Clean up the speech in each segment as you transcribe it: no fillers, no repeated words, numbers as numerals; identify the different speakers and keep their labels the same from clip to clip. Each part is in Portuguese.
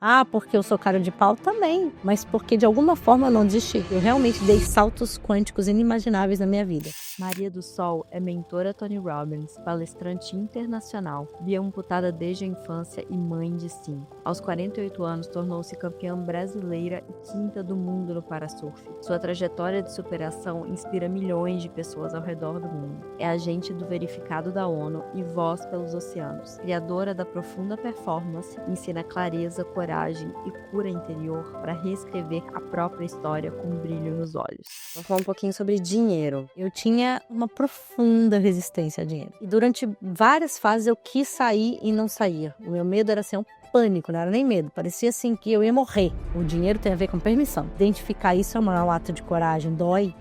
Speaker 1: Ah, porque eu sou cara de pau também, mas porque de alguma forma eu não desisti. Eu realmente dei saltos quânticos inimagináveis na minha vida.
Speaker 2: Maria do Sol é mentora Tony Robbins, palestrante internacional, bioamputada desde a infância e mãe de 5. Aos 48 anos, tornou-se campeã brasileira e quinta do mundo no parasurf. Sua trajetória de superação inspira milhões de pessoas ao redor do mundo. É agente do verificado da ONU e voz pelos oceanos. Criadora da profunda performance, ensina clareza, coragem e cura interior para reescrever a própria história com um brilho nos olhos.
Speaker 1: Vou falar um pouquinho sobre dinheiro. Eu tinha uma profunda resistência a dinheiro. E durante várias fases eu quis sair e não saía. O meu medo era ser um pânico, não era nem medo. Parecia assim que eu ia morrer. O dinheiro tem a ver com permissão. Identificar isso é um ato de coragem. Dói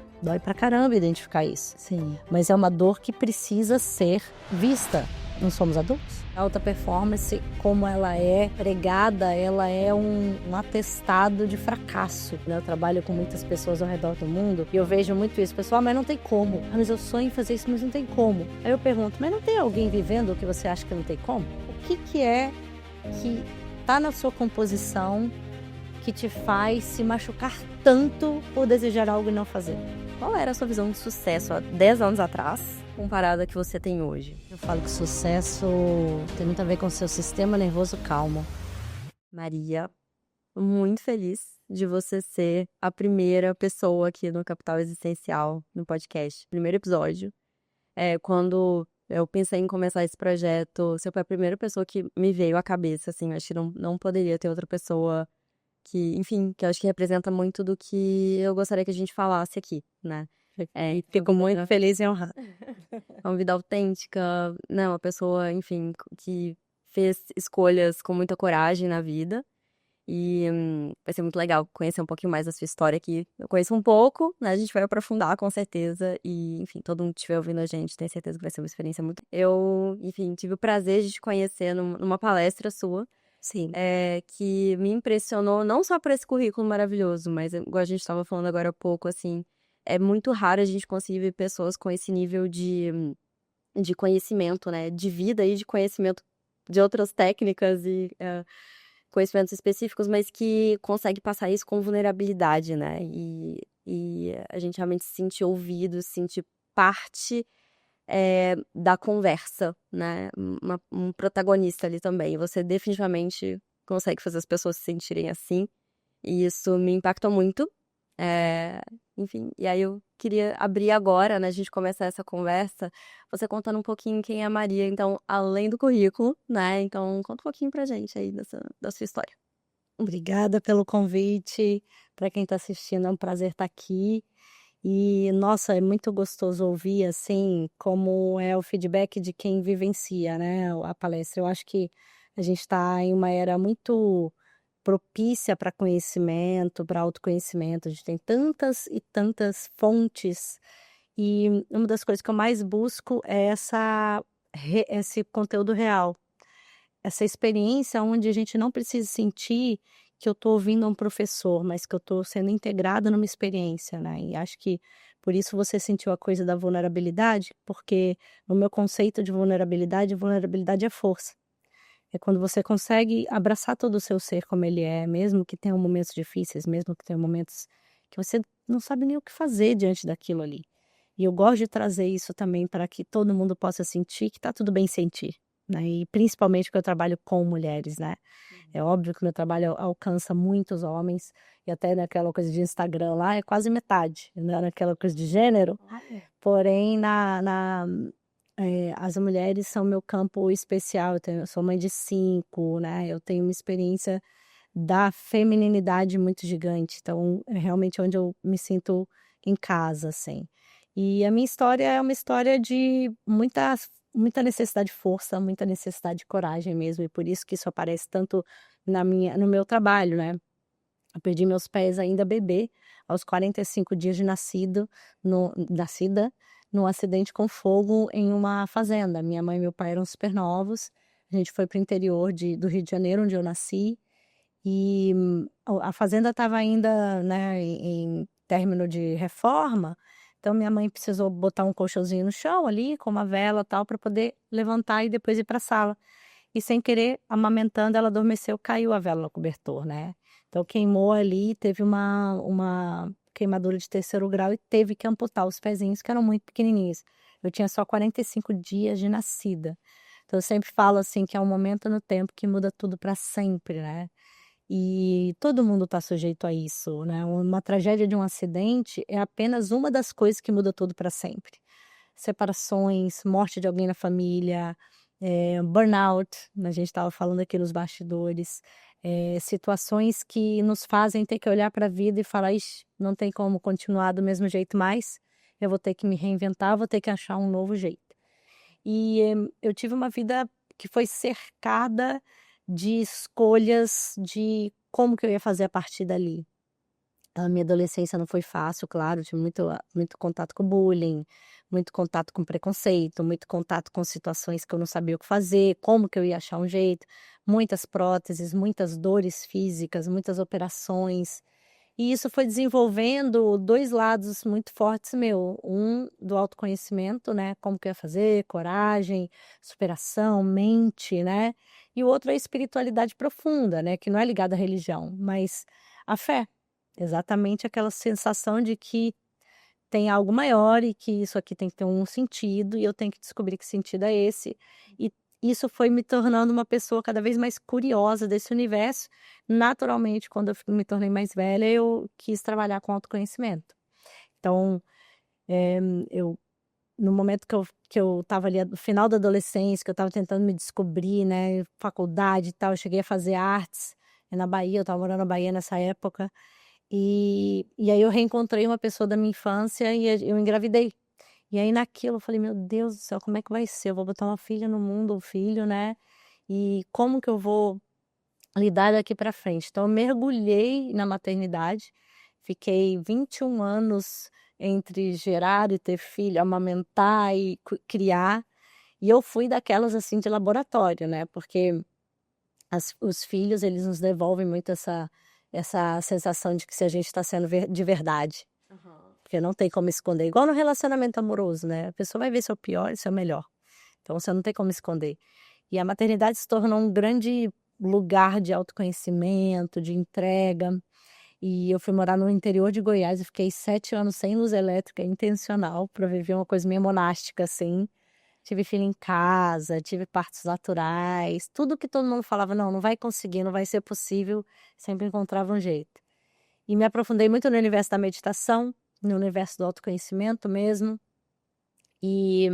Speaker 1: pra caramba identificar isso.
Speaker 2: Sim.
Speaker 1: Mas é uma dor que precisa ser vista. Não somos adultos? A alta performance, como ela é pregada, ela é um atestado de fracasso. Eu trabalho com muitas pessoas ao redor do mundo e eu vejo muito isso. Pessoal, mas não tem como. Ah, mas eu sonho em fazer isso, mas não tem como. Aí eu pergunto, mas não tem alguém vivendo o que você acha que não tem como? O que é que tá na sua composição que te faz se machucar tanto por desejar algo e não fazer?
Speaker 2: Qual era a sua visão de sucesso há 10 anos atrás, comparada à que você tem hoje?
Speaker 1: Eu falo que sucesso tem muito a ver com o seu sistema nervoso calmo.
Speaker 2: Maria, muito feliz de você ser a primeira pessoa aqui no Capital Existencial, no podcast. Primeiro episódio. Quando eu pensei em começar esse projeto, você foi a primeira pessoa que me veio à cabeça, assim. Acho que não poderia ter outra pessoa que, enfim, que eu acho que representa muito do que eu gostaria que a gente falasse aqui, né?
Speaker 1: E fico muito feliz e honrada.
Speaker 2: É uma vida autêntica, né? Uma pessoa, enfim, que fez escolhas com muita coragem na vida. E vai ser muito legal conhecer um pouquinho mais da sua história aqui. Eu conheço um pouco, né? A gente vai aprofundar com certeza. E, enfim, todo mundo que estiver ouvindo a gente, tenho certeza que vai ser uma experiência muito. Eu, enfim, tive o prazer de te conhecer numa palestra sua.
Speaker 1: Sim.
Speaker 2: Que me impressionou, não só por esse currículo maravilhoso, mas igual a gente estava falando agora há pouco, assim, é muito raro a gente conseguir ver pessoas com esse nível de conhecimento, né? De vida e de conhecimento de outras técnicas e conhecimentos específicos, mas que consegue passar isso com vulnerabilidade, né? E a gente realmente se sentir ouvido, se sentir parte da conversa, né? Um protagonista ali também. Você definitivamente consegue fazer as pessoas se sentirem assim. E isso me impactou muito. Enfim, e aí eu queria abrir agora, né? A gente começar essa conversa, você contando um pouquinho quem é a Maria, então, além do currículo, né? Então, conta um pouquinho pra gente aí da sua história.
Speaker 1: Obrigada pelo convite. Para quem está assistindo, é um prazer estar aqui. E, nossa, é muito gostoso ouvir, assim, como é o feedback de quem vivencia, né, a palestra. Eu acho que a gente está em uma era muito propícia para conhecimento, para autoconhecimento. A gente tem tantas e tantas fontes. E uma das coisas que eu mais busco é esse conteúdo real. Essa experiência onde a gente não precisa sentir que eu estou ouvindo um professor, mas que eu estou sendo integrada numa experiência, né, e acho que por isso você sentiu a coisa da vulnerabilidade, porque no meu conceito de vulnerabilidade é força. É quando você consegue abraçar todo o seu ser como ele é, mesmo que tenha momentos difíceis, mesmo que tenha momentos que você não sabe nem o que fazer diante daquilo ali. E eu gosto de trazer isso também para que todo mundo possa sentir que está tudo bem sentir, né, e principalmente porque eu trabalho com mulheres, né. É óbvio que o meu trabalho alcança muitos homens, e até naquela coisa de Instagram lá é quase metade, né, naquela coisa de gênero, porém as mulheres são meu campo especial. Eu sou mãe de 5, né, eu tenho uma experiência da feminilidade muito gigante, então é realmente onde eu me sinto em casa, assim. E a minha história é uma história de muita necessidade de força, muita necessidade de coragem mesmo, e por isso que isso aparece tanto no meu trabalho, né. Eu perdi meus pés ainda bebê, aos 45 dias de nascida, num acidente com fogo em uma fazenda. Minha mãe e meu pai eram super novos, a gente foi para o interior do Rio de Janeiro, onde eu nasci, e a fazenda estava ainda, né, em término de reforma, então minha mãe precisou botar um colchãozinho no chão ali, com uma vela, tal, para poder levantar e depois ir para a sala. e sem querer, amamentando, ela adormeceu, caiu a vela no cobertor, né. Então queimou ali, teve uma queimadura de terceiro grau e teve que amputar os pezinhos que eram muito pequenininhos. Eu tinha só 45 dias de nascida. Então eu sempre falo, assim, que é um momento no tempo que muda tudo para sempre, né. E todo mundo está sujeito a isso, né. Uma tragédia de um acidente é apenas uma das coisas que muda tudo para sempre. Separações, morte de alguém na família, burnout, a gente estava falando aqui nos bastidores, situações que nos fazem ter que olhar para a vida e falar: "Ixi, não tem como continuar do mesmo jeito mais, eu vou ter que me reinventar, vou ter que achar um novo jeito". E, eu tive uma vida que foi cercada de escolhas de como que eu ia fazer a partir dali. A minha adolescência não foi fácil, claro, tive muito contato com bullying, muito contato com preconceito, muito contato com situações que eu não sabia o que fazer, como que eu ia achar um jeito, muitas próteses, muitas dores físicas, muitas operações. E isso foi desenvolvendo 2 lados muito fortes meu, um do autoconhecimento, né, como que eu ia fazer, coragem, superação, mente, né, e o outro é a espiritualidade profunda, né, que não é ligada à religião, mas a fé. Exatamente aquela sensação de que tem algo maior e que isso aqui tem que ter um sentido e eu tenho que descobrir que sentido é esse. E isso foi me tornando uma pessoa cada vez mais curiosa desse universo. Naturalmente, quando me tornei mais velha, eu quis trabalhar com autoconhecimento. Então, eu no momento que eu estava ali no final da adolescência, que eu estava tentando me descobrir, né, faculdade e tal, eu cheguei a fazer artes, na Bahia, eu estava morando na Bahia nessa época, e aí eu reencontrei uma pessoa da minha infância e eu engravidei. E aí naquilo eu falei: "Meu Deus do céu, como é que vai ser? Eu vou botar uma filha no mundo, um filho, né, e como que eu vou lidar daqui para frente?". Então eu mergulhei na maternidade, fiquei 21 anos entre gerar e ter filho, amamentar e criar, e eu fui daquelas, assim, de laboratório, né, porque os filhos eles nos devolvem muito essa sensação de que se a gente está sendo de verdade,
Speaker 2: Aham.
Speaker 1: porque não tem como esconder, igual no relacionamento amoroso, né, a pessoa vai ver seu pior e seu melhor, então você não tem como esconder. E a maternidade se tornou um grande lugar de autoconhecimento, de entrega, e eu fui morar no interior de Goiás e fiquei 7 anos sem luz elétrica, intencional, para viver uma coisa meio monástica, assim. Tive filho em casa, tive partos naturais, tudo que todo mundo falava: "Não, não vai conseguir, não vai ser possível", sempre encontrava um jeito. E me aprofundei muito no universo da meditação, no universo do autoconhecimento mesmo, e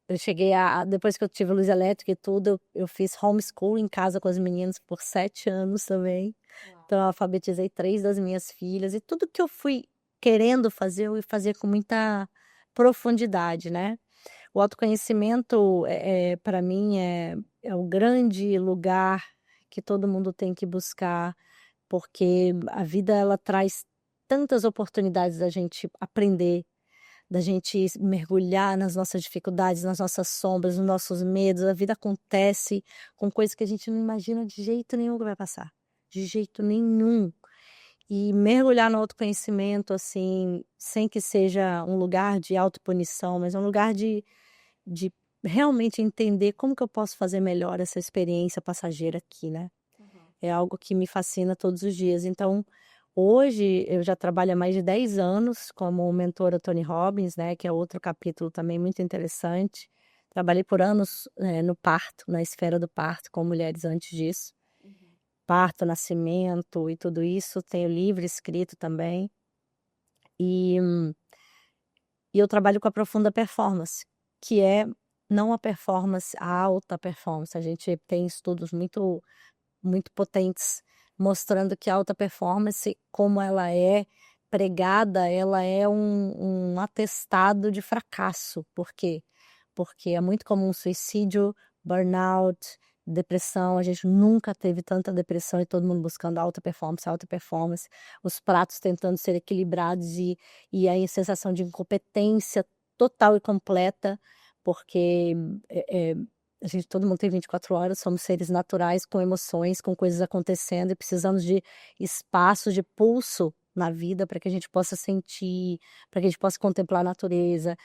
Speaker 1: eu cheguei depois que eu tive luz elétrica e tudo, eu fiz homeschool em casa com as meninas por 7 anos também.
Speaker 2: Uau.
Speaker 1: Então eu alfabetizei 3 das minhas filhas e tudo que eu fui querendo fazer, eu fazia com muita profundidade, né. O autoconhecimento, pra mim é o grande lugar que todo mundo tem que buscar, porque a vida ela traz tantas oportunidades da gente aprender, da gente mergulhar nas nossas dificuldades, nas nossas sombras, nos nossos medos. A vida acontece com coisas que a gente não imagina de jeito nenhum que vai passar, de jeito nenhum. E mergulhar no autoconhecimento, assim, sem que seja um lugar de autopunição, mas um lugar de realmente entender como que eu posso fazer melhor essa experiência passageira aqui, né.
Speaker 2: Aham.
Speaker 1: É algo que me fascina todos os dias. Então, hoje eu já trabalho há mais de 10 anos como mentora Tony Robbins, né, que é outro capítulo também muito interessante. Trabalhei por anos, no parto, na esfera do parto com mulheres antes disso.
Speaker 2: Uhum.
Speaker 1: Parto, nascimento e tudo isso, tenho livro escrito também. E eu trabalho com a profunda performance, que é não a performance, a alta performance. A gente tem estudos muito potentes, mostrando que a alta performance, como ela é pregada, ela é um atestado de fracasso. Por quê? Porque é muito comum suicídio, burnout, depressão. A gente nunca teve tanta depressão e todo mundo buscando alta performance, os pratos tentando ser equilibrados e aí a sensação de incompetência total e completa, porque, a gente todo mundo tem 24 horas, somos seres naturais com emoções, com coisas acontecendo e precisamos de espaço de pulso na vida, para que a gente possa sentir, para que a gente possa contemplar a natureza,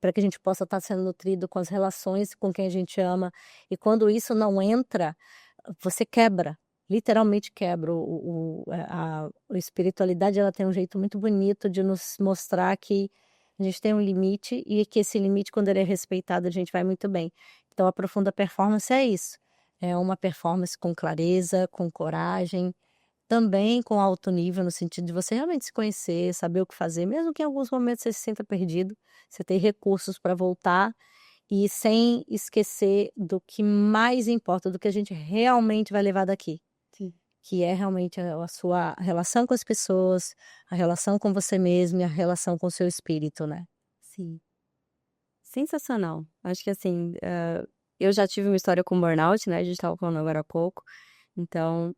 Speaker 1: para que a gente possa estar sendo nutrido com as relações com quem a gente ama. E quando isso não entra, você quebra, literalmente quebra. A espiritualidade, ela tem um jeito muito bonito de nos mostrar que a gente tem um limite e que esse limite, quando ele é respeitado, a gente vai muito bem. Então a profunda performance é isso, é uma performance com clareza, com coragem, também com alto nível, no sentido de você realmente se conhecer, saber o que fazer, mesmo que em alguns momentos você se sinta perdido, você tem recursos para voltar e sem esquecer do que mais importa, do que a gente realmente vai levar daqui,
Speaker 2: Sim.
Speaker 1: que é realmente a sua relação com as pessoas, a relação com você mesmo e a relação com o seu espírito, né.
Speaker 2: Sim. Sensacional. Acho que assim, eu já tive uma história com burnout, né, a gente estava falando agora há pouco, então,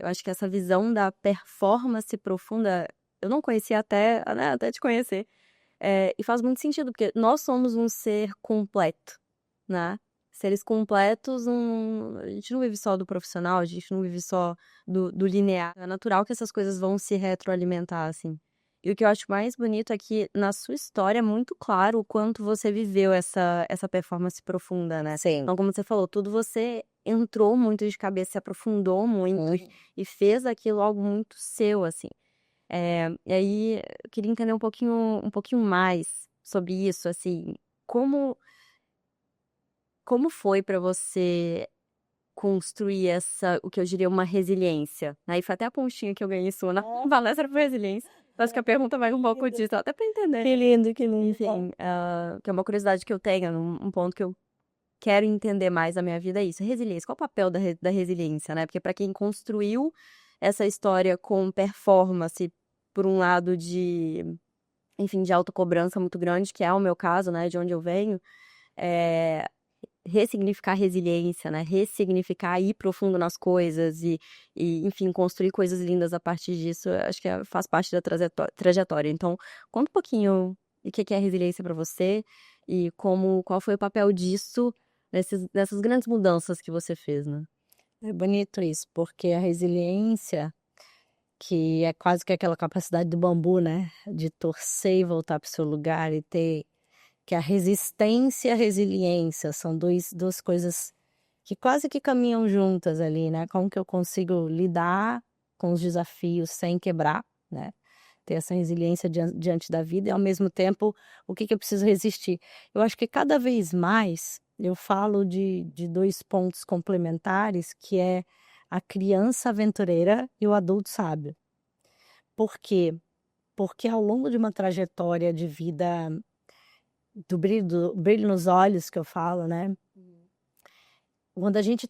Speaker 2: eu acho que essa visão da performance profunda, eu não conhecia até, né, até te conhecer, e faz muito sentido, porque nós somos um ser completo, né, seres completos, a gente não vive só do profissional, a gente não vive só do linear, é natural que essas coisas vão se retroalimentar, assim. E o que eu acho mais bonito é que na sua história é muito claro o quanto você viveu essa performance profunda, né.
Speaker 1: Sim.
Speaker 2: Então, como você falou, tudo você entrou muito de cabeça, se aprofundou muito e fez aquilo algo muito seu, assim. E aí eu queria entender um pouquinho mais sobre isso, assim, como como foi pra você construir o que eu diria uma resiliência? Aí foi até a pontinha que eu ganhei sua na palestra por resiliência. Acho que a pergunta vai um pouco disso, até pra entender.
Speaker 1: Que lindo, que lindo.
Speaker 2: Enfim, que é uma curiosidade que eu tenho, um ponto que eu quero entender mais na minha vida é isso, resiliência, qual o papel da resiliência, né, porque para quem construiu essa história com performance, por um lado de, enfim, de autocobrança muito grande, que é o meu caso, né, de onde eu venho, eh, ressignificar resiliência, né, ressignificar ir profundo nas coisas e, enfim, construir coisas lindas a partir disso, eu acho que faz parte da trajetória. Então, conta um pouquinho o que é resiliência para você e qual foi o papel disso nessas grandes mudanças que você fez, né?
Speaker 1: É bonito isso, porque a resiliência, que é quase que aquela capacidade do bambu, né, de torcer e voltar para o seu lugar e ter que a resistência e a resiliência são 2 coisas que quase que caminham juntas ali, né, como que eu consigo lidar com os desafios sem quebrar, né, ter essa resiliência diante da vida e ao mesmo tempo, o que que eu preciso resistir. Eu acho que cada vez mais eu falo de 2 pontos complementares, que é a criança aventureira e o adulto sábio. Por quê? Porque ao longo de uma trajetória de vida do brilho nos olhos que eu falo, né, quando a gente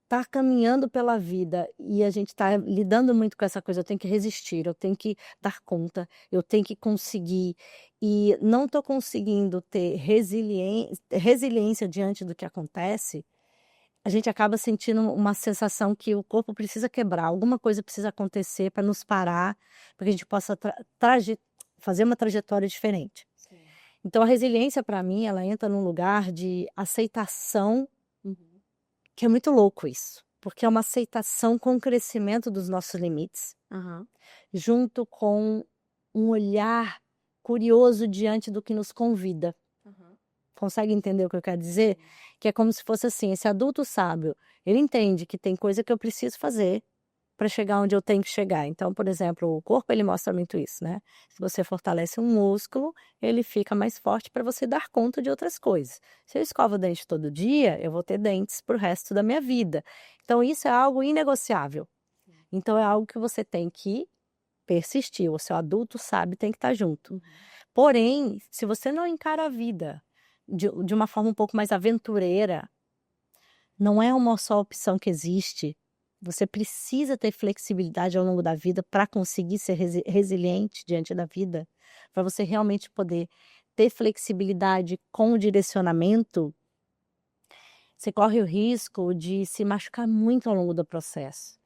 Speaker 1: tá caminhando pela vida e a gente tá lidando muito com essa coisa, eu tenho que resistir, eu tenho que dar conta, eu tenho que conseguir, e não tô conseguindo ter resiliência diante do que acontece, a gente acaba sentindo uma sensação que o corpo precisa quebrar, alguma coisa precisa acontecer para nos parar, para que a gente possa fazer uma trajetória diferente.
Speaker 2: Sim.
Speaker 1: Então a resiliência para mim, ela entra num lugar de aceitação,
Speaker 2: Uhum.
Speaker 1: que é muito louco isso, porque é uma aceitação com o crescimento dos nossos limites,
Speaker 2: Aham.
Speaker 1: junto com um olhar curioso diante do que nos convida.
Speaker 2: Aham.
Speaker 1: Consegue entender o que eu quero dizer? Que é como se fosse assim, esse adulto sábio, ele entende que tem coisa que eu preciso fazer para chegar onde eu tenho que chegar. Então, por exemplo, o corpo ele mostra muito isso, né. Se você fortalece um músculo, ele fica mais forte para você dar conta de outras coisas. Se eu escovo o dente todo dia, eu vou ter dentes para o resto da minha vida. Então isso é algo inegociável. Então é algo que você tem que persistir, o seu adulto sabe tem que estar junto.
Speaker 2: Uhum.
Speaker 1: Porém, se você não encara a vida de uma forma um pouco mais aventureira, não é uma só opção que existe. Você precisa ter flexibilidade ao longo da vida para conseguir ser resiliente diante da vida, para você realmente poder ter flexibilidade com o direcionamento, você corre o risco de se machucar muito ao longo do processo.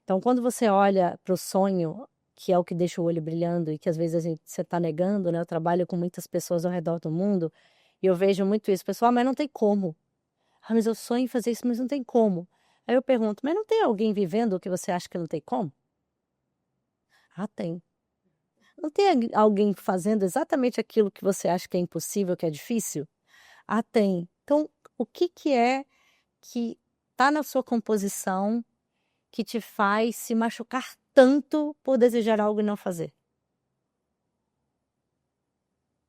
Speaker 1: Então, quando você olha para o sonho, que é o que deixa o olho brilhando e que às vezes você está negando, né? Eu trabalho com muitas pessoas ao redor do mundo e eu vejo muito isso. Pessoal, mas não tem como. Ah, mas eu sonho em fazer isso, mas não tem como. Aí eu pergunto, mas não tem alguém vivendo o que você acha que não tem como? Ah, tem. Não tem alguém fazendo exatamente aquilo que você acha que é impossível, que é difícil? Ah, tem. Então, o que que é que tá na sua composição que te faz se machucar tanto por desejar algo e não fazer?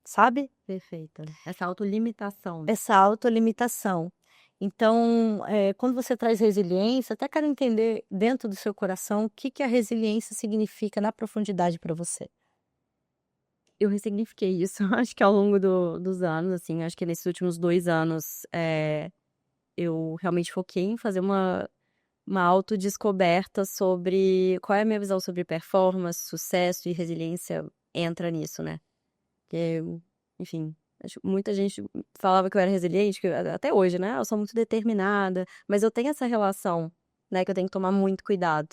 Speaker 1: Sabe?
Speaker 2: Perfeita. Essa autolimitação.
Speaker 1: Essa autolimitação. Então, quando você traz resiliência, até quero entender dentro do seu coração o que que a resiliência significa na profundidade para você.
Speaker 2: Eu ressignifiquei isso, acho que ao longo dos anos, assim, acho que nesses últimos 2 anos, eu realmente foquei em fazer uma autodescoberta sobre qual é a minha visão sobre performance, sucesso e resiliência entra nisso, né. Porque, enfim, acho que muita gente falava que eu era resiliente, que até hoje, né, eu sou muito determinada, mas eu tenho essa relação, né, que eu tenho que tomar muito cuidado.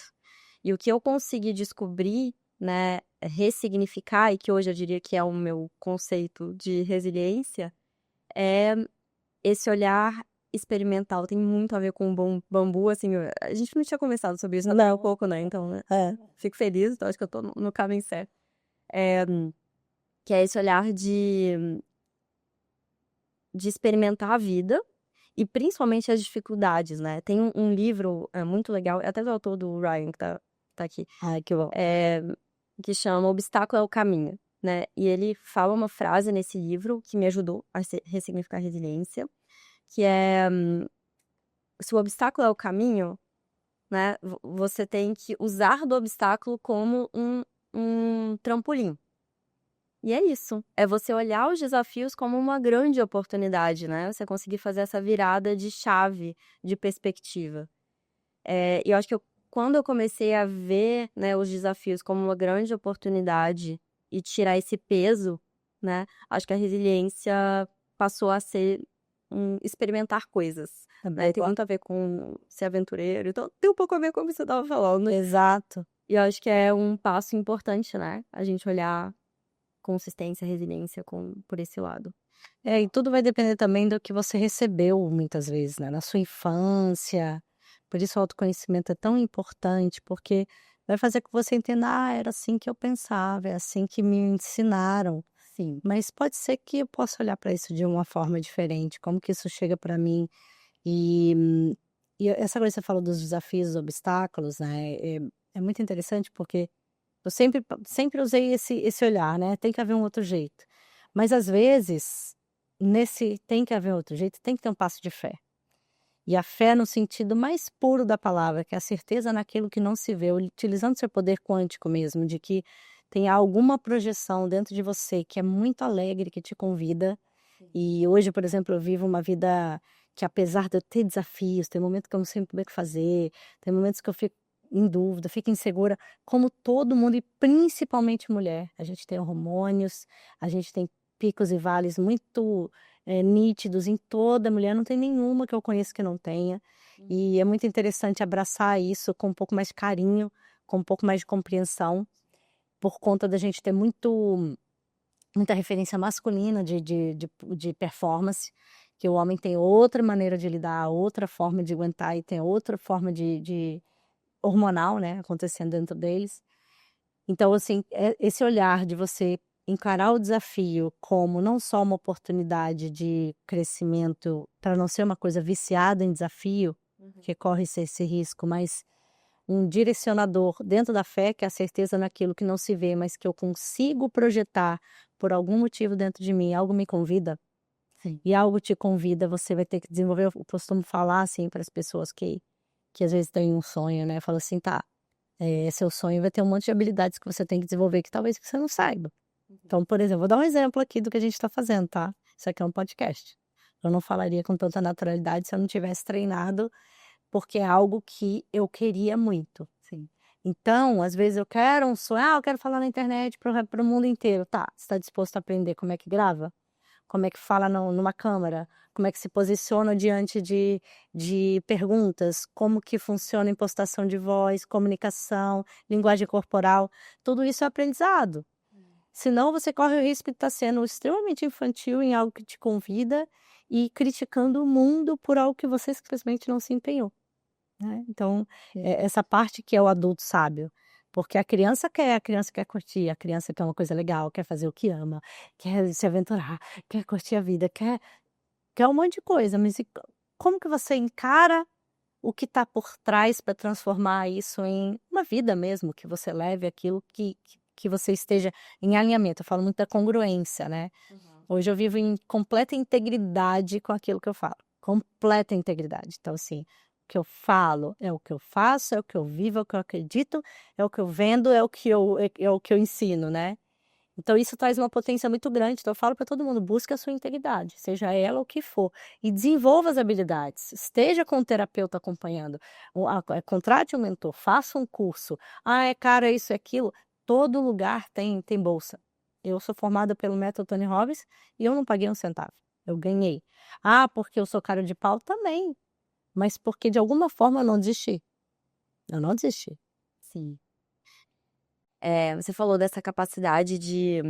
Speaker 2: E o que eu consegui descobrir, né, ressignificar, e que hoje eu diria que é o meu conceito de resiliência, é esse olhar experimental. Tem muito a ver com o bambu, assim, a gente não tinha conversado sobre isso até há
Speaker 1: Não.
Speaker 2: pouco, né, então, né,
Speaker 1: É.
Speaker 2: fico feliz, então acho que eu tô no caminho certo. Eh, que é esse olhar de experimentar a vida e principalmente as dificuldades, né. Tem um livro, muito legal, é até do autor do Ryan que tá aqui,
Speaker 1: Ai, que bom.
Speaker 2: eh, que chama O Obstáculo é o Caminho, né. E ele fala uma frase nesse livro que me ajudou a ressignificar a resiliência, que é: "Se o obstáculo é o caminho, né, você tem que usar do obstáculo como um trampolim". E é isso, é você olhar os desafios como uma grande oportunidade, né, você conseguir fazer essa virada de chave, de perspectiva. E eu acho que quando eu comecei a ver, né, os desafios como uma grande oportunidade e tirar esse peso, né, acho que a resiliência passou a ser experimentar coisas, né,
Speaker 1: Também
Speaker 2: tem muito a ver com ser aventureiro, então tem um pouco a ver com o que você estava falando.
Speaker 1: exato.
Speaker 2: E eu acho que é um passo importante, né, a gente olhar consistência, resiliência por esse lado.
Speaker 1: É, e tudo vai depender também do que você recebeu muitas vezes, né, na sua infância. Por isso o autoconhecimento é tão importante, porque vai fazer com que você entenda: "Ah, era assim que eu pensava, é assim que me ensinaram".
Speaker 2: Sim.
Speaker 1: Mas pode ser que eu possa olhar para isso de uma forma diferente, como que isso chega para mim. E essa coisa que você falou dos desafios, dos obstáculos, né, é muito interessante, porque eu sempre usei esse olhar, né, tem que haver um outro jeito. Mas às vezes, nesse tem que haver outro jeito, tem que ter um passo de fé. E a fé no sentido mais puro da palavra, que é a certeza naquilo que não se vê, utilizando seu poder quântico mesmo, de que tem alguma projeção dentro de você que é muito alegre, que te convida. E hoje, por exemplo, eu vivo uma vida que, apesar de eu ter desafios, tem momentos que eu não sei muito bem o que fazer, tem momentos que eu fico em dúvida, fico insegura, como todo mundo e principalmente mulher. A gente tem hormônios, a gente tem picos e vales muito, nítidos em toda mulher, não tem nenhuma que eu conheço que não tenha. E é muito interessante abraçar isso com um pouco mais de carinho, com um pouco mais de compreensão, por conta da gente ter muita referência masculina de performance, que o homem tem outra maneira de lidar, outra forma de aguentar e tem outra forma de hormonal, né, acontecendo dentro deles. Então, assim, esse olhar de você encarar o desafio como não só uma oportunidade de crescimento, para não ser uma coisa viciada em desafio, que corre esse risco, mas um direcionador dentro da fé, que é a certeza naquilo que não se vê, mas que eu consigo projetar por algum motivo dentro de mim, algo me convida,
Speaker 2: Sim.
Speaker 1: e algo te convida, você vai ter que desenvolver. Eu costumo falar assim para as pessoas que às vezes têm um sonho, né, falo assim: "Tá, seu sonho vai ter um monte de habilidades que você tem que desenvolver que talvez você não saiba". Então, por exemplo, vou dar um exemplo aqui do que a gente está fazendo, tá. Isso aqui é um podcast. Eu não falaria com tanta naturalidade se eu não tivesse treinado, porque é algo que eu queria muito.
Speaker 2: Sim.
Speaker 1: Então, às vezes eu quero um sonho: "Ah, eu quero falar na internet para o mundo inteiro". Tá, você está disposto a aprender como é que grava? Como é que fala numa câmera? Como é que se posiciona diante de perguntas? Como que funciona impostação de voz, comunicação, linguagem corporal? Tudo isso é aprendizado. Senão você corre o risco de estar sendo extremamente infantil em algo que te convida e criticando o mundo por algo que você simplesmente não se empenhou, né. Então,
Speaker 2: É.
Speaker 1: essa parte que é o adulto sábio. Porque a criança quer curtir, a criança quer uma coisa legal, quer fazer o que ama, quer se aventurar, quer curtir a vida, quer um monte de coisa, mas como que você encara o que está por trás para transformar isso em uma vida mesmo, que você leve aquilo que você esteja em alinhamento. Eu falo muito da congruência, né. Hoje eu vivo em completa integridade com aquilo que eu falo, completa integridade. Então assim, o que eu falo é o que eu faço, é o que eu vivo, é o que eu acredito, é o que eu vendo, é o que eu ensino, né. Então isso traz uma potência muito grande, então eu falo para todo mundo: busque a sua integridade, seja ela o que for, e desenvolva as habilidades, esteja com um terapeuta acompanhando, contrate um mentor, faça um curso. "Ah, é caro, é isso, é aquilo", todo lugar tem bolsa. Eu sou formada pelo método Tony Robbins e eu não paguei um centavo, eu ganhei. "Ah, porque eu sou cara de pau", também, mas porque de alguma forma eu não desisti, eu não desisti.
Speaker 2: Sim. Você falou dessa capacidade de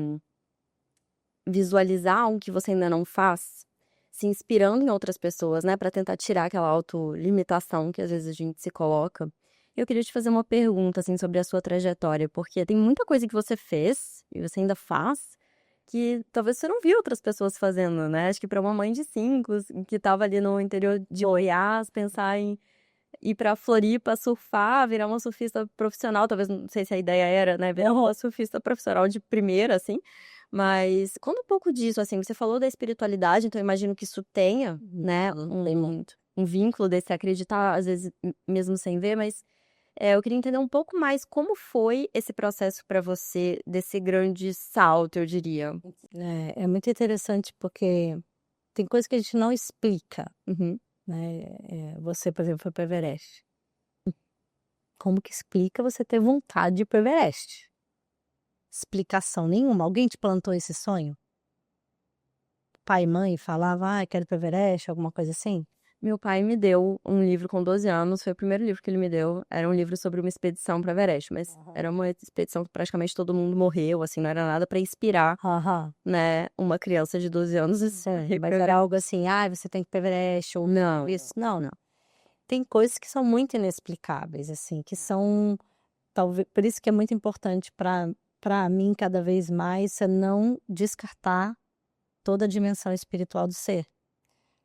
Speaker 2: visualizar algo que você ainda não faz, se inspirando em outras pessoas, né, pra tentar tirar aquela autolimitação que às vezes a gente se coloca. Eu queria te fazer uma pergunta, assim, sobre a sua trajetória, porque tem muita coisa que você fez, e você ainda faz, que talvez você não viu outras pessoas fazendo, né. Acho que pra uma mãe de 5, que estava ali no interior de Goiás, pensar em ir pra Floripa surfar, virar uma surfista profissional, talvez, não sei se a ideia era, né, virar uma surfista profissional de primeira, assim, mas conta um pouco disso, assim, você falou da espiritualidade, então eu imagino que isso tenha, né,
Speaker 1: Tem muito.
Speaker 2: um vínculo desse acreditar, às vezes, mesmo sem ver, mas, eu queria entender um pouco mais como foi esse processo pra você, desse grande salto, eu diria.
Speaker 1: É muito interessante porque tem coisa que a gente não explica,
Speaker 2: Uhum.
Speaker 1: né, você, por exemplo, foi para o Everest. Como que explica você ter vontade de ir para o Everest? Explicação nenhuma. Alguém te plantou esse sonho? Pai e mãe falava: "Ai, quero ir para o Everest", alguma coisa assim?
Speaker 2: Meu pai me deu um livro com 12 anos, foi o primeiro livro que ele me deu, era um livro sobre uma expedição para Everest, mas
Speaker 1: Aham.
Speaker 2: era uma expedição que praticamente todo mundo morreu, assim, não era nada para inspirar,
Speaker 1: Aham.
Speaker 2: né, uma criança de 12 anos a
Speaker 1: Sim,
Speaker 2: ir
Speaker 1: mas
Speaker 2: pra
Speaker 1: era
Speaker 2: Everest.
Speaker 1: algo assim: "Ai, você tem que ir para o Everest", ou
Speaker 2: Não,
Speaker 1: isso. Não, não. Tem coisas que são muito inexplicáveis, assim, que são talvez por isso que é muito importante para mim, cada vez mais, é não descartar toda a dimensão espiritual do ser.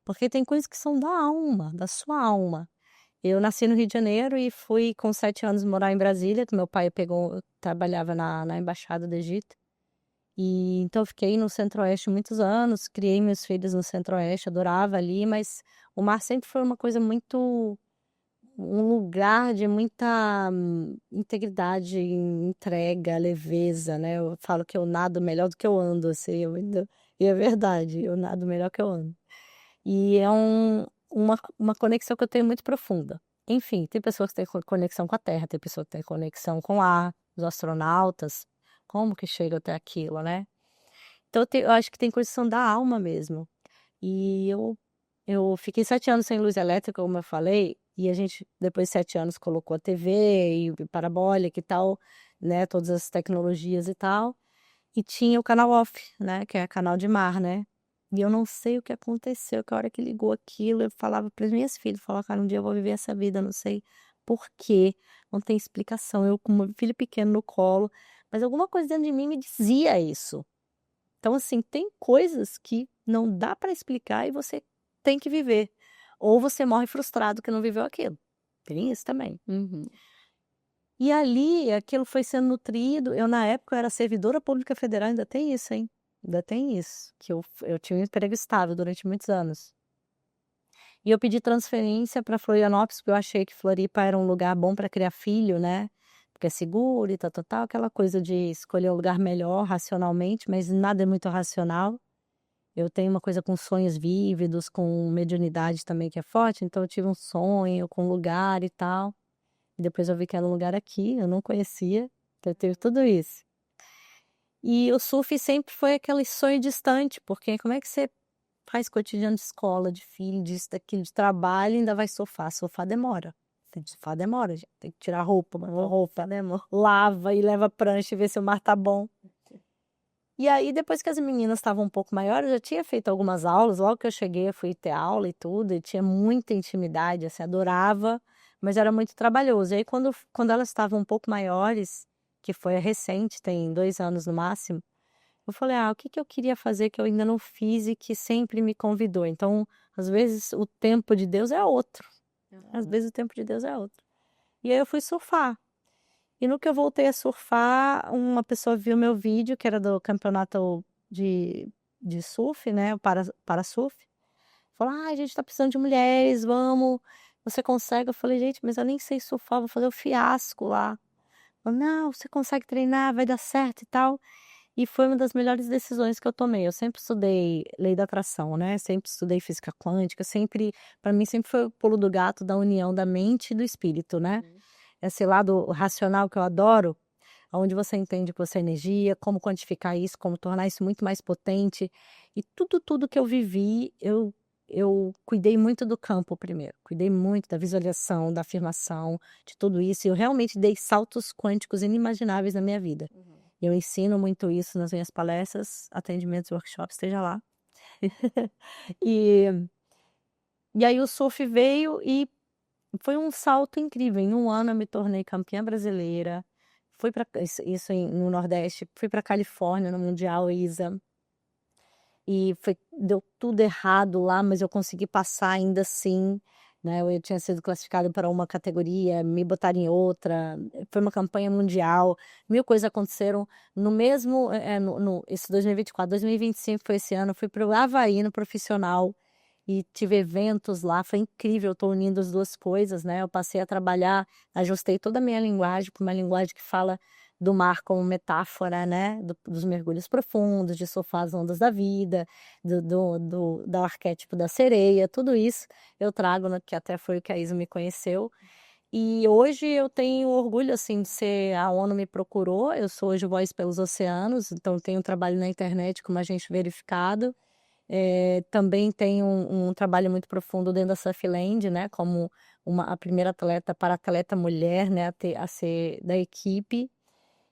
Speaker 1: Porque tem coisas que são da alma, da sua alma. Eu nasci no Rio de Janeiro e fui com 7 anos morar em Brasília, que meu pai trabalhava na embaixada do Egito. E então eu fiquei no Centro-Oeste muitos anos, criei meus filhos no Centro-Oeste, adorava ali, mas o mar sempre foi uma coisa muito um lugar de muita integridade, entrega, leveza, né. Eu falo que eu nado melhor do que eu ando, assim, e é verdade, eu nado melhor que eu ando. E é uma conexão que eu tenho muito profunda. Enfim, tem pessoas que têm conexão com a terra, tem pessoa que tem conexão com o ar, os astronautas, como que chega até aquilo, né. Então eu acho que tem coisas que são da alma mesmo. E eu fiquei 7 anos sem luz elétrica, como eu falei, e a gente depois de 7 anos colocou a TV e parabólica e tal, né, todas as tecnologias e tal, e tinha o canal off, né, que é canal de mar, né. E eu não sei o que aconteceu, que a hora que ligou aquilo, eu falava para as minhas filhas, falava: "Cara, um dia eu vou viver essa vida, não sei por quê, não tem explicação". Eu com meu filho pequeno no colo, mas alguma coisa dentro de mim me dizia isso. Então, assim, tem coisas que não dá para explicar e você tem que viver, ou você morre frustrado que não viveu aquilo, tem isso também.
Speaker 2: uhum.
Speaker 1: E ali, aquilo foi sendo nutrido, eu na época eu era servidora pública federal, ainda tem isso, hein, ainda tem isso, que eu tinha um emprego estável durante muitos anos. E eu pedi transferência para Florianópolis, porque eu achei que Floripa era um lugar bom para criar filho, né, porque é seguro e tal, aquela coisa de escolher um lugar melhor racionalmente, mas nada é muito racional. Eu tenho uma coisa com sonhos vívidos, com mediunidade também que é forte, então eu tive um sonho com lugar e tal, e depois eu vi que era um lugar aqui, eu não conhecia, então eu tive tudo isso. E o surf sempre foi aquele sonho distante, porque como é que você faz cotidiano de escola, de filho, disso, daquilo, de trabalho e ainda vai surfar? Surfar demora. Surfar demora, gente. Tem que tirar roupa, roupa, né, amor? Lava e leva prancha e vê se o mar tá bom. E aí, depois que as meninas estavam um pouco maiores, eu já tinha feito algumas aulas, logo que eu cheguei eu fui ter aula e tudo, e tinha muita intimidade, assim, adorava, mas era muito trabalhoso. E aí quando elas estavam um pouco maiores, que foi recente, tem 2 anos no máximo, eu falei: "Ah, o que que eu queria fazer que eu ainda não fiz e que sempre me convidou?". Então, às vezes, o tempo de Deus é outro, às vezes o tempo de Deus é outro. E aí eu fui surfar. E no que eu voltei a surfar, uma pessoa viu meu vídeo, que era do campeonato de de surf, né, o para-surf, falou: "Ai, a gente tá precisando de mulheres, vamos, você consegue?". Eu falei: "Gente, mas eu nem sei surfar, vou fazer o fiasco lá". Falou: "Não, você consegue treinar, vai dar certo e tal". E foi uma das melhores decisões que eu tomei. Eu sempre estudei lei da atração, né, sempre estudei física quântica, sempre para mim sempre foi o pulo do gato da união da mente e do espírito, né.
Speaker 2: Uhum.
Speaker 1: Esse lado racional que eu adoro, onde você entende que você é energia, como quantificar isso, como tornar isso muito mais potente. E tudo que eu vivi, eu cuidei muito do campo primeiro, cuidei muito da visualização, da afirmação, de tudo isso, e eu realmente dei saltos quânticos inimagináveis na minha vida.
Speaker 2: Uhum.
Speaker 1: Eu ensino muito isso nas minhas palestras, atendimentos, workshops, esteja lá. E e aí o surf veio e foi um salto incrível. Em 1 ano eu me tornei campeã brasileira, fui para isso no Nordeste, fui para Califórnia no Mundial ISA, e deu tudo errado lá, mas eu consegui passar ainda assim, né, eu tinha sido classificada para uma categoria, me botaram em outra, foi uma campanha mundial, 1000 coisas aconteceram no mesmo, no esse 2024, 2025 foi esse ano, eu fui para o Havaí no profissional, e tive eventos lá, foi incrível, eu tô unindo as 2 coisas, né, eu passei a trabalhar, ajustei toda a minha linguagem para uma linguagem que fala do mar como metáfora, né, dos mergulhos profundos, de surfar as ondas da vida, do arquétipo da sereia, tudo isso eu trago, né, que até foi o que a Isa me conheceu. E hoje eu tenho orgulho, assim, de ser a ONU me procurou, eu sou hoje Voz pelos Oceanos, então tenho um trabalho na internet como agente verificado. Também tenho um trabalho muito profundo dentro da Surfland, né, como a primeira atleta para-atleta mulher, né, a ser da equipe,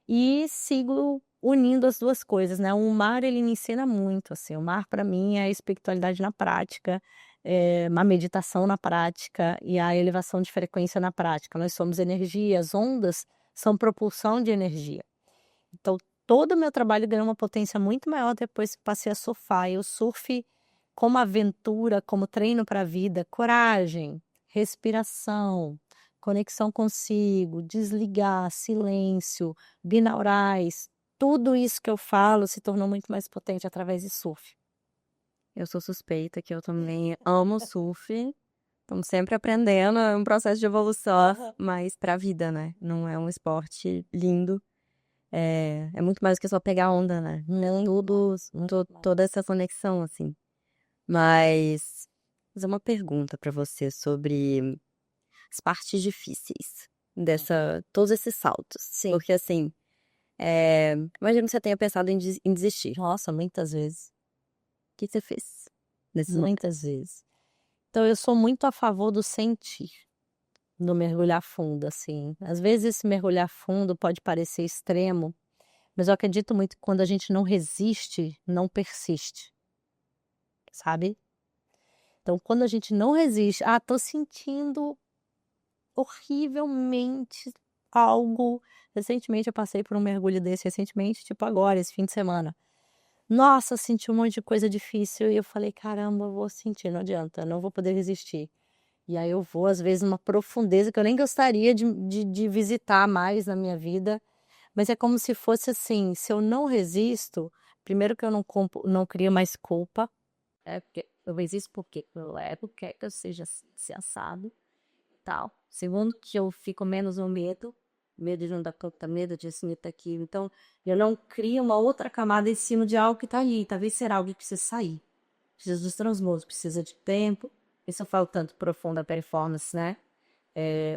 Speaker 1: e sigo unindo as 2 coisas, né. O mar ele me ensina muito, assim, o mar para mim é a espiritualidade na prática, uma meditação na prática e a elevação de frequência na prática. Nós somos energia, as ondas são propulsão de energia. Então, todo o meu trabalho ganhou uma potência muito maior depois que passei a surfar. E o surf como aventura, como treino para a vida, coragem, respiração, conexão consigo, desligar, silêncio, binaurais, tudo isso que eu falo se tornou muito mais potente através de surf.
Speaker 2: Eu sou suspeita que eu também amo surf. Estamos sempre aprendendo, é um processo de evolução,
Speaker 1: Aham.
Speaker 2: mas pra vida, né? Não é um esporte lindo. É muito mais do que só pegar onda, né? Tudo, toda essa conexão, assim. Mas vou fazer uma pergunta pra você sobre as partes difíceis dessa, todos esses saltos.
Speaker 1: Sim,
Speaker 2: Porque assim, imagino que você tenha pensado em desistir. O
Speaker 1: nossa, muitas vezes,
Speaker 2: que você fez nesses momentos?
Speaker 1: muitas vezes. Então eu sou muito a favor do sentir, do mergulhar fundo, assim. Às vezes esse mergulhar fundo pode parecer extremo, mas eu acredito muito que quando a gente não resiste, não persiste, sabe? Então, quando a gente não resiste, tô sentindo horrivelmente algo. Recentemente eu passei por um mergulho desse, recentemente, tipo agora, esse fim de semana. Nossa, senti um monte de coisa difícil e eu falei: "Caramba, eu vou sentir, não adianta, não vou poder resistir". E aí eu vou, às vezes, numa profundeza que eu nem gostaria de visitar mais na minha vida, mas é como se fosse assim, se eu não resisto, primeiro que eu não crio mais culpa, porque eu existo porque eu levo, quer que eu seja assim assado, tal. Segundo que eu fico menos no medo, medo de não dar conta, medo disso, medo daquilo. Então, eu não crio uma outra camada em cima de algo que tá ali. Talvez será algo que precisa sair. Precisa dos transbordos, precisa de tempo. Isso eu falo tanto profunda performance, né?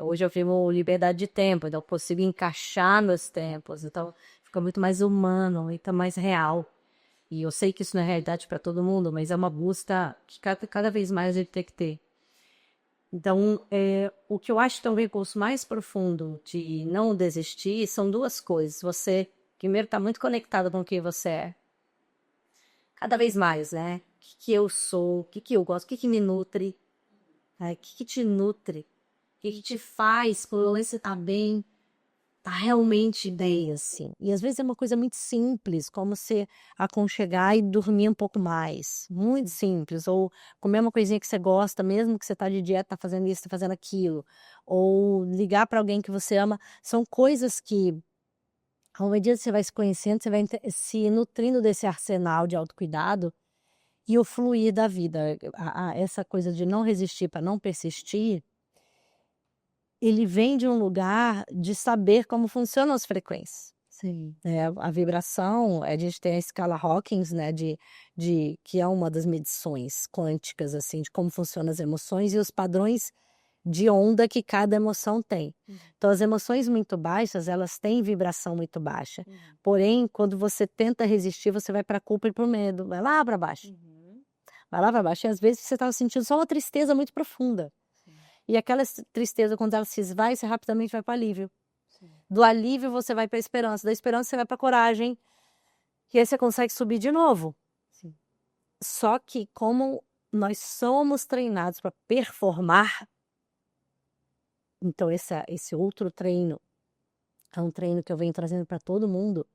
Speaker 1: Hoje eu vivo liberdade de tempo, então eu consigo encaixar meus tempos, então fica muito mais humano e tá mais real. E eu sei que isso não é realidade para todo mundo, mas é uma busca que cada vez mais a gente tem que ter. Então, o que eu acho que é um recurso mais profundo de não desistir são 2 coisas. Você, primeiro, está muito conectado com quem você é, cada vez mais, né? O que eu sou, o que eu gosto, o que me nutre, né? O que te nutre, que te faz, quando você tá bem, tá realmente bem, assim. E às vezes é uma coisa muito simples, como se aconchegar e dormir um pouco mais. Muito simples. Ou comer uma coisinha que você gosta, mesmo que você tá de dieta, tá fazendo isso, tá fazendo aquilo. Ou ligar para alguém que você ama. São coisas que, à medida que você vai se conhecendo, você vai se nutrindo desse arsenal de autocuidado e o fluir da vida. Essa coisa de não resistir para não persistir, ele vem de um lugar de saber como funcionam as frequências.
Speaker 2: Sim.
Speaker 1: A vibração, a gente tem a escala Hawkins, né, de que é uma das medições quânticas, assim, de como funcionam as emoções e os padrões de onda que cada emoção tem. Então as emoções muito baixas, elas têm vibração muito baixa. Porém, quando você tenta resistir, você vai para a culpa e para o medo, vai lá para baixo. Vai lá para baixo e às vezes você estava sentindo só uma tristeza muito profunda. E aquela tristeza, quando ela se esvai, você rapidamente vai para o alívio. Do alívio você vai para a esperança, da esperança você vai para a coragem, e aí você consegue subir de novo.
Speaker 2: Sim.
Speaker 1: Só que como nós somos treinados para performar, então esse outro treino é um treino que eu venho trazendo para todo mundo,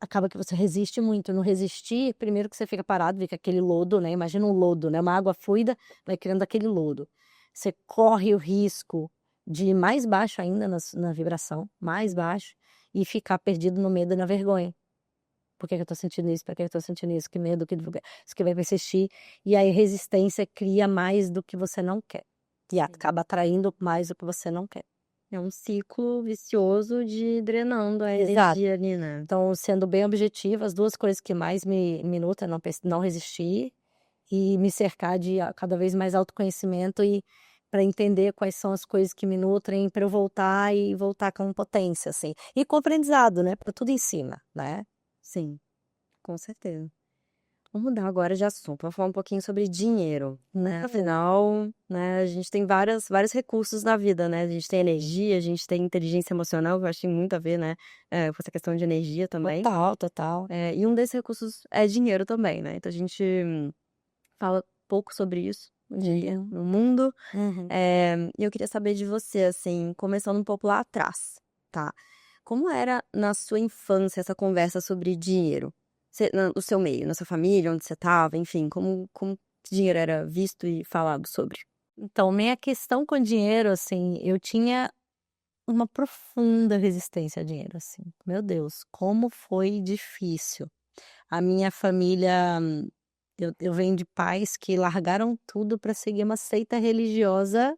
Speaker 1: acaba que você resiste muito. No resistir, primeiro que você fica parado, fica aquele lodo, né, imagina um lodo, né, uma água fluida vai criando aquele lodo. Você corre o risco de ir mais baixo ainda na vibração, mais baixo, e ficar perdido no medo e na vergonha. Por que que eu tô sentindo isso? Por que eu tô sentindo isso? Que medo, isso que vai persistir. E aí resistência cria mais do que você não quer. E acaba atraindo mais do que você não quer.
Speaker 2: É um ciclo vicioso de drenando a
Speaker 1: Exato.
Speaker 2: energia ali, né.
Speaker 1: Então, sendo bem objetiva, as 2 coisas que mais me nutrem é não resistir e me cercar de cada vez mais autoconhecimento e para entender quais são as coisas que me nutrem, para eu voltar e voltar com potência, assim. E com aprendizado, né, para tudo em cima, né.
Speaker 2: Sim, com certeza. Vamos mudar agora de assunto, vamos falar um pouquinho sobre dinheiro, né,
Speaker 1: Por favor.
Speaker 2: afinal, né, a gente tem vários recursos na vida, né, a gente tem energia, a gente tem inteligência emocional, que eu acho que tem muito a ver, né, com essa questão de energia também,
Speaker 1: Total, total.
Speaker 2: e um desses recursos é dinheiro também, né, então a gente fala pouco sobre isso hoje em dia no mundo,
Speaker 1: Uhum.
Speaker 2: e eu queria saber de você, assim, começando um pouco lá atrás, tá, como era na sua infância essa conversa sobre dinheiro? Você no seu meio, na sua família, onde você estava, enfim, como dinheiro era visto e falado sobre?
Speaker 1: Então, minha questão com dinheiro, assim, eu tinha uma profunda resistência a dinheiro, assim. Meu Deus, como foi difícil. A minha família, eu venho de pais que largaram tudo para seguir uma seita religiosa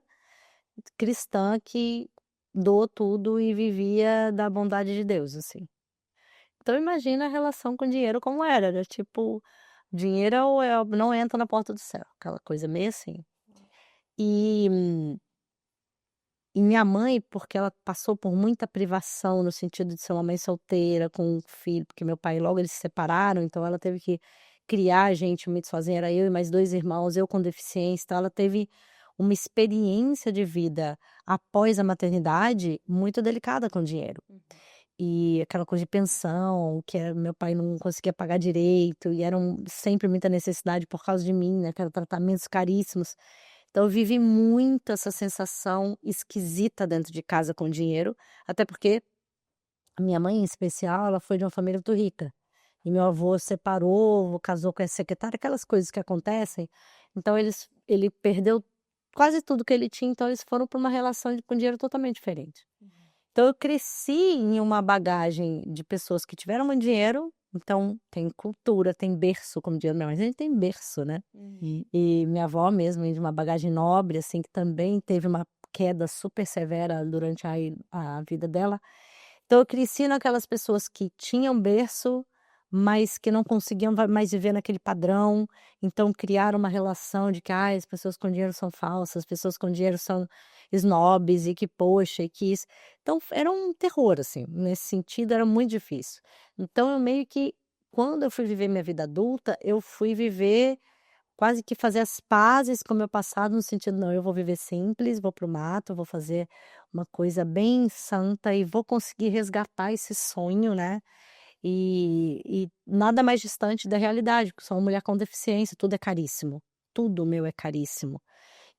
Speaker 1: cristã que doou tudo e vivia da bondade de Deus, assim. Então imagina a relação com dinheiro como era tipo, dinheiro não entra na porta do céu, aquela coisa meio assim. E E minha mãe, porque ela passou por muita privação no sentido de ser uma mãe solteira com um filho, porque meu pai logo eles se separaram, então ela teve que criar a gente muito sozinha, era eu e mais 2 irmãos, eu com deficiência, então ela teve uma experiência de vida após a maternidade muito delicada com dinheiro. E aquela coisa de pensão, que meu pai não conseguia pagar direito, e era sempre muita necessidade por causa de mim, né, que eram tratamentos caríssimos. Então eu vivi muito essa sensação esquisita dentro de casa com dinheiro, até porque a minha mãe em especial, ela foi de uma família muito rica, e meu avô separou, casou com essa secretária, aquelas coisas que acontecem, então ele perdeu quase tudo que ele tinha, então eles foram para uma relação com dinheiro totalmente diferente. Então eu cresci em uma bagagem de pessoas que tiveram muito dinheiro, então tem cultura, tem berço, como diz minha mãe, a gente tem berço, né. E minha avó mesmo vem de uma bagagem nobre, assim, que também teve uma queda super severa durante a vida dela. Então eu cresci naquelas pessoas que tinham berço, mas que não conseguiam mais viver naquele padrão, então criaram uma relação de que: "Ai, as pessoas com dinheiro são falsas, as pessoas com dinheiro são snobs e que poxa, e que isso". Então era um terror, assim, nesse sentido era muito difícil. Então eu meio que quando eu fui viver minha vida adulta, eu fui viver quase que fazer as pazes com o meu passado, no sentido: "Não, eu vou viver simples, vou para o mato, vou fazer uma coisa bem santa e vou conseguir resgatar esse sonho, né". E nada mais distante da realidade, porque sou uma mulher com deficiência, tudo é caríssimo, tudo meu é caríssimo.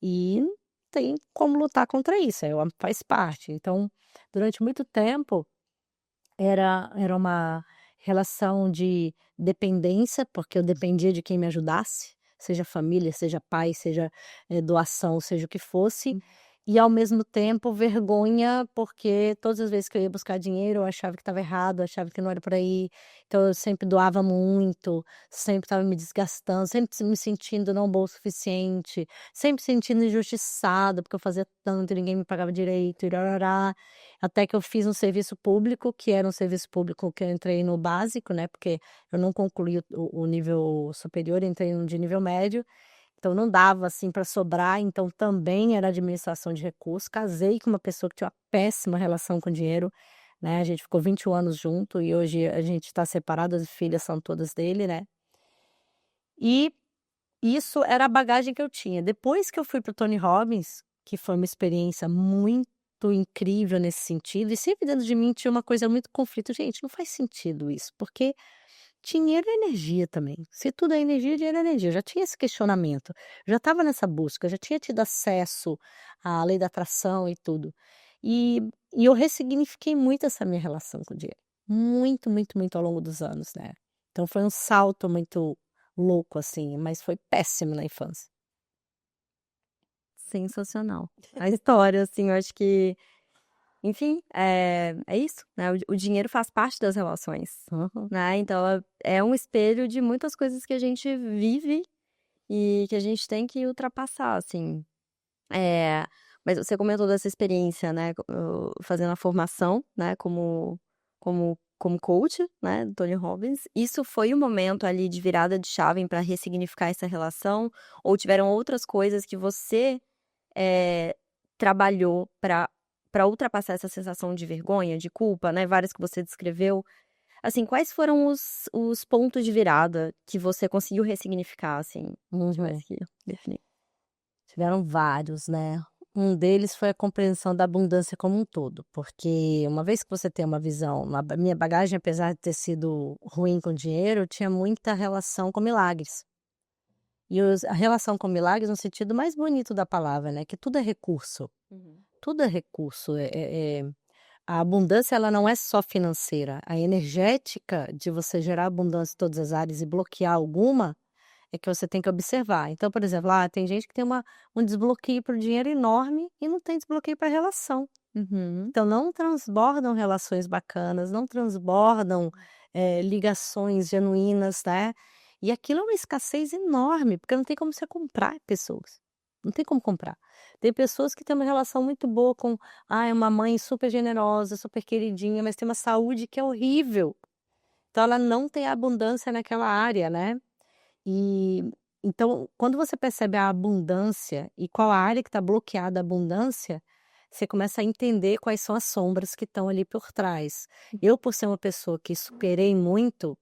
Speaker 1: E tem como lutar contra isso, faz parte. Então, durante muito tempo, era uma relação de dependência, porque eu dependia de quem me ajudasse, seja família, seja pai, seja, doação, seja o que fosse,
Speaker 2: Hum.
Speaker 1: e ao mesmo tempo vergonha, porque todas as vezes que eu ia buscar dinheiro eu achava que estava errado, eu achava que não era por aí, então eu sempre doava muito, sempre estava me desgastando, sempre me sentindo não boa o suficiente, sempre sentindo injustiçada, porque eu fazia tanto e ninguém me pagava direito e até que eu fiz um serviço público, que era um serviço público que eu entrei no básico, né, porque eu não concluí o nível superior, entrei no de nível médio, então não dava, assim, para sobrar, então também era administração de recursos. Casei com uma pessoa que tinha uma péssima relação com dinheiro, né, a gente ficou 21 anos junto e hoje a gente está separado, as filhas são todas dele, né. E isso era a bagagem que eu tinha. Depois que eu fui para o Tony Robbins, que foi uma experiência muito incrível nesse sentido, e sempre dentro de mim tinha uma coisa muito conflito: "Gente, não faz sentido isso", porque dinheiro é energia também. Se tudo é energia, dinheiro é energia. Eu já tinha esse questionamento, já estava nessa busca, já tinha tido acesso à lei da atração e tudo. E e eu ressignifiquei muito essa minha relação com o dinheiro. Muito, muito, muito ao longo dos anos, né. Então foi um salto muito louco, assim, mas foi péssimo na infância.
Speaker 2: Sensacional. A história, assim, eu acho que, enfim, é isso, né, o dinheiro faz parte das relações,
Speaker 1: Aham.
Speaker 2: né, então é um espelho de muitas coisas que a gente vive e que a gente tem que ultrapassar, assim. Eh, mas você comentou dessa experiência, né, fazendo a formação, né, como coach, né, do Tony Robbins. Isso foi um momento ali de virada de chave para ressignificar essa relação, ou tiveram outras coisas que você, eh, trabalhou para ultrapassar essa sensação de vergonha, de culpa, né, várias que você descreveu. Assim, quais foram os pontos de virada que você conseguiu ressignificar, assim, se
Speaker 1: Uhum.
Speaker 2: tivesse que definir?
Speaker 1: Tiveram vários, né. Um deles foi a compreensão da abundância como um todo, porque uma vez que você tem uma visão minha bagagem, apesar de ter sido ruim com dinheiro, tinha muita relação com milagres. E a relação com milagres no sentido mais bonito da palavra, né, que tudo é recurso,
Speaker 2: Uhum.
Speaker 1: tudo é recurso, a abundância ela não é só financeira, a energética de você gerar abundância em todas as áreas e bloquear alguma, é que você tem que observar. Então, por exemplo, tem gente que tem um desbloqueio para o dinheiro enorme e não tem desbloqueio para relação.
Speaker 2: Uhum.
Speaker 1: Então não transbordam relações bacanas, não transbordam, ligações genuínas, né. E aquilo é uma escassez enorme, porque não tem como você comprar pessoas, não tem como comprar. Tem pessoas que têm uma relação muito boa com, uma mãe super generosa, super queridinha, mas tem uma saúde que é horrível, então ela não tem abundância naquela área, né. E então, quando você percebe a abundância e qual a área que está bloqueada a abundância, você começa a entender quais são as sombras que estão ali por trás. Eu, por ser uma pessoa que superei muito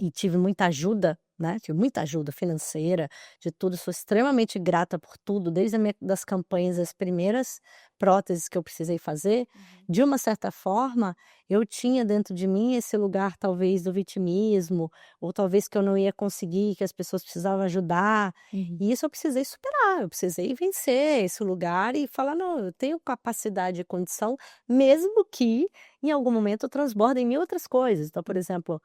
Speaker 1: e tive muita ajuda, né, tive muita ajuda financeira, de tudo, sou extremamente grata por tudo, desde a minha das campanhas, as primeiras próteses que eu precisei fazer,
Speaker 2: Uhum.
Speaker 1: de uma certa forma, eu tinha dentro de mim esse lugar talvez do vitimismo, ou talvez que eu não ia conseguir, que as pessoas precisavam ajudar,
Speaker 2: Uhum.
Speaker 1: e isso eu precisei superar, eu precisei vencer esse lugar e falar: "Não, eu tenho capacidade e condição", mesmo que em algum momento transborde em mim outras coisas. Então, por exemplo,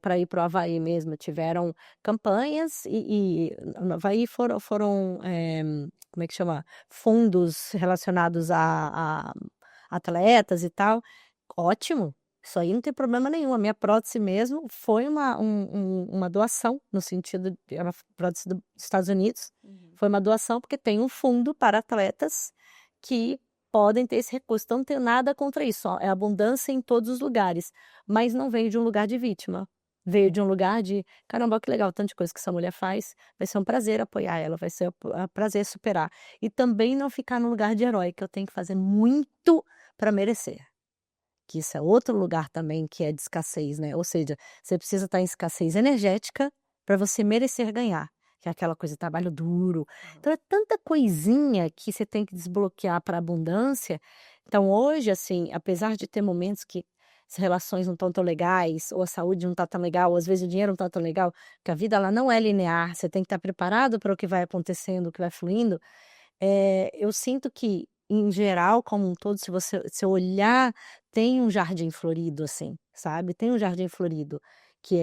Speaker 1: para ir para o Havaí mesmo, tiveram campanhas e no Havaí foram, como é que chama? Fundos relacionados a atletas e tal. Ótimo, isso aí não tem problema nenhum. A minha prótese mesmo foi uma doação, no sentido de era prótese dos Estados Unidos,
Speaker 2: Uhum.
Speaker 1: foi uma doação, porque tem um fundo para atletas que podem ter esse recurso. Então não tenho nada contra isso, é abundância em todos os lugares, mas não veio de um lugar de vítima, veio de um lugar de: "Caramba, que legal, tanta coisa que essa mulher faz, vai ser um prazer apoiar ela, vai ser prazer superar". E também não ficar no lugar de herói, que eu tenho que fazer muito para merecer, que isso é outro lugar também que é de escassez, né, ou seja, você precisa estar em escassez energética para você merecer ganhar, que é aquela coisa trabalho duro.
Speaker 2: Aham.
Speaker 1: Então é tanta coisinha que você tem que desbloquear para abundância. Então hoje, assim, apesar de ter momentos que as relações não estão tão legais, ou a saúde não está tão legal, ou às vezes o dinheiro não está tão legal, porque a vida ela não é linear, você tem que estar preparado para o que vai acontecendo, o que vai fluindo. eu sinto que, em geral, como um todo, se eu olhar, tem um jardim florido, assim, sabe, tem um jardim florido, que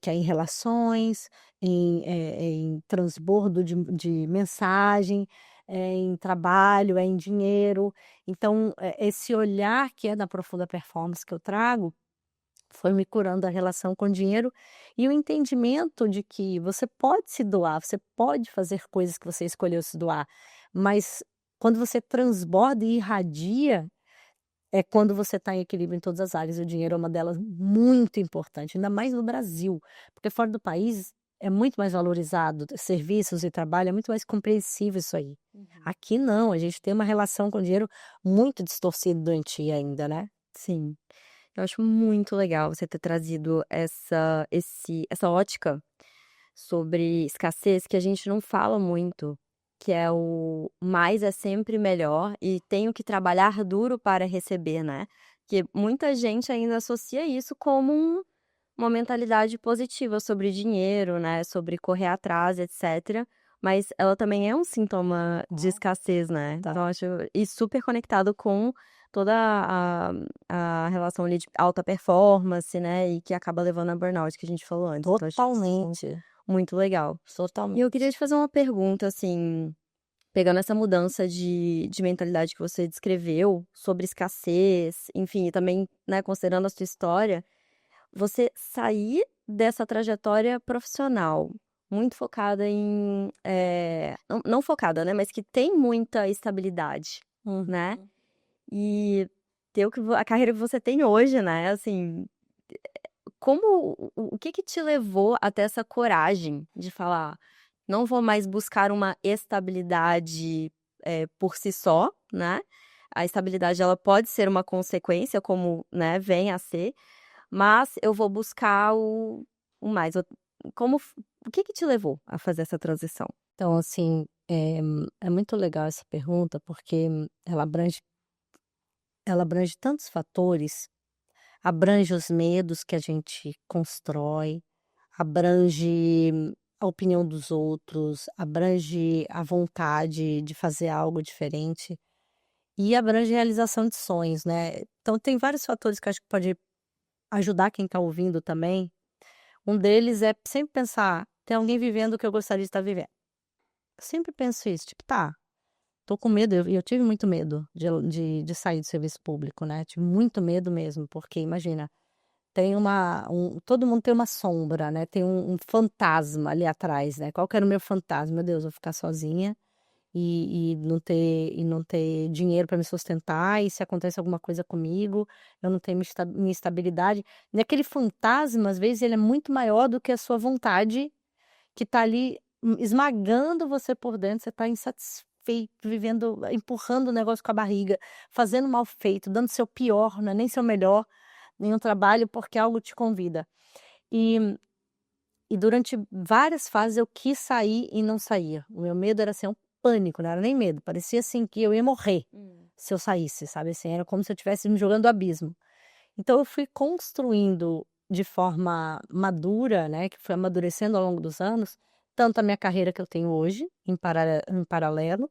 Speaker 1: é em relações, em transbordo de mensagem, é em trabalho, é em dinheiro. Então, esse olhar que é da profunda performance que eu trago, foi me curando a relação com o dinheiro e o entendimento de que você pode se doar, você pode fazer coisas que você escolheu se doar, mas quando você transborda e irradia, é quando você está em equilíbrio em todas as áreas, e o dinheiro é uma delas muito importante, ainda mais no Brasil, porque fora do país é muito mais valorizado, serviços e trabalho, é muito mais compreensível isso aí.
Speaker 2: Uhum.
Speaker 1: Aqui não, a gente tem uma relação com o dinheiro muito distorcida e doentia ainda, né.
Speaker 2: Sim. Eu acho muito legal você ter trazido essa ótica sobre escassez que a gente não fala muito, que é o mais é sempre melhor e tenho que trabalhar duro para receber, né. Que muita gente ainda associa isso como uma mentalidade positiva sobre dinheiro, né, sobre correr atrás, etcétera, mas ela também é um sintoma de
Speaker 1: Ó,
Speaker 2: escassez, né.
Speaker 1: tá.
Speaker 2: Então acho e super conectado com toda a relação ali de alta performance, né, e que acaba levando a burnout que a gente falou antes, então acho isso
Speaker 1: Totalmente,
Speaker 2: muito legal. E eu queria
Speaker 1: totalmente.
Speaker 2: te fazer uma pergunta, assim, pegando essa mudança de mentalidade que você descreveu sobre escassez, enfim, e também, né, considerando a sua história, você sair dessa trajetória profissional, muito focada em, não focada, né, mas que tem muita estabilidade,
Speaker 1: Uhum.
Speaker 2: né, e ter a carreira que você tem hoje, né, assim, como o que que te levou até essa coragem de falar: "Não vou mais buscar uma estabilidade, por si só", né, a estabilidade ela pode ser uma consequência como, né, vem a ser, mas eu vou buscar o mais. Como f O que que te levou a fazer essa transição?
Speaker 1: Então, assim, é muito legal essa pergunta, porque ela abrange tantos fatores, abrange os medos que a gente constrói, abrange a opinião dos outros, abrange a vontade de fazer algo diferente e abrange a realização de sonhos, né. Então tem vários fatores que eu acho que pode ajudar quem está ouvindo também. Um deles é sempre pensar: "Tem alguém vivendo o que eu gostaria de estar vivendo". Eu sempre penso isso, tipo: "Tá, tô com medo", eu tive muito medo de sair do serviço público, né, tive muito medo mesmo, porque imagina, tem todo mundo tem uma sombra, né, tem um fantasma ali atrás, né, qual que era o meu fantasma? "Meu Deus, vou ficar sozinha e não ter dinheiro para me sustentar, e se acontece alguma coisa comigo, eu não tenho minha estabilidade". E aquele fantasma, às vezes, ele é muito maior do que a sua vontade, que tá ali, esmagando você por dentro, você tá insatisfeito, vivendo empurrando o negócio com a barriga, fazendo mal feito, dando seu pior, não é nem seu melhor, em um trabalho, porque algo te convida. E durante várias fases eu quis sair e não saía. O meu medo era, assim, um pânico, não era nem medo, parecia, assim, que eu ia morrer se eu saísse, sabe, assim, era como se eu estivesse me jogando no abismo. Então eu fui construindo de forma madura, né, que foi amadurecendo ao longo dos anos, tanto a minha carreira que eu tenho hoje, em paralelo,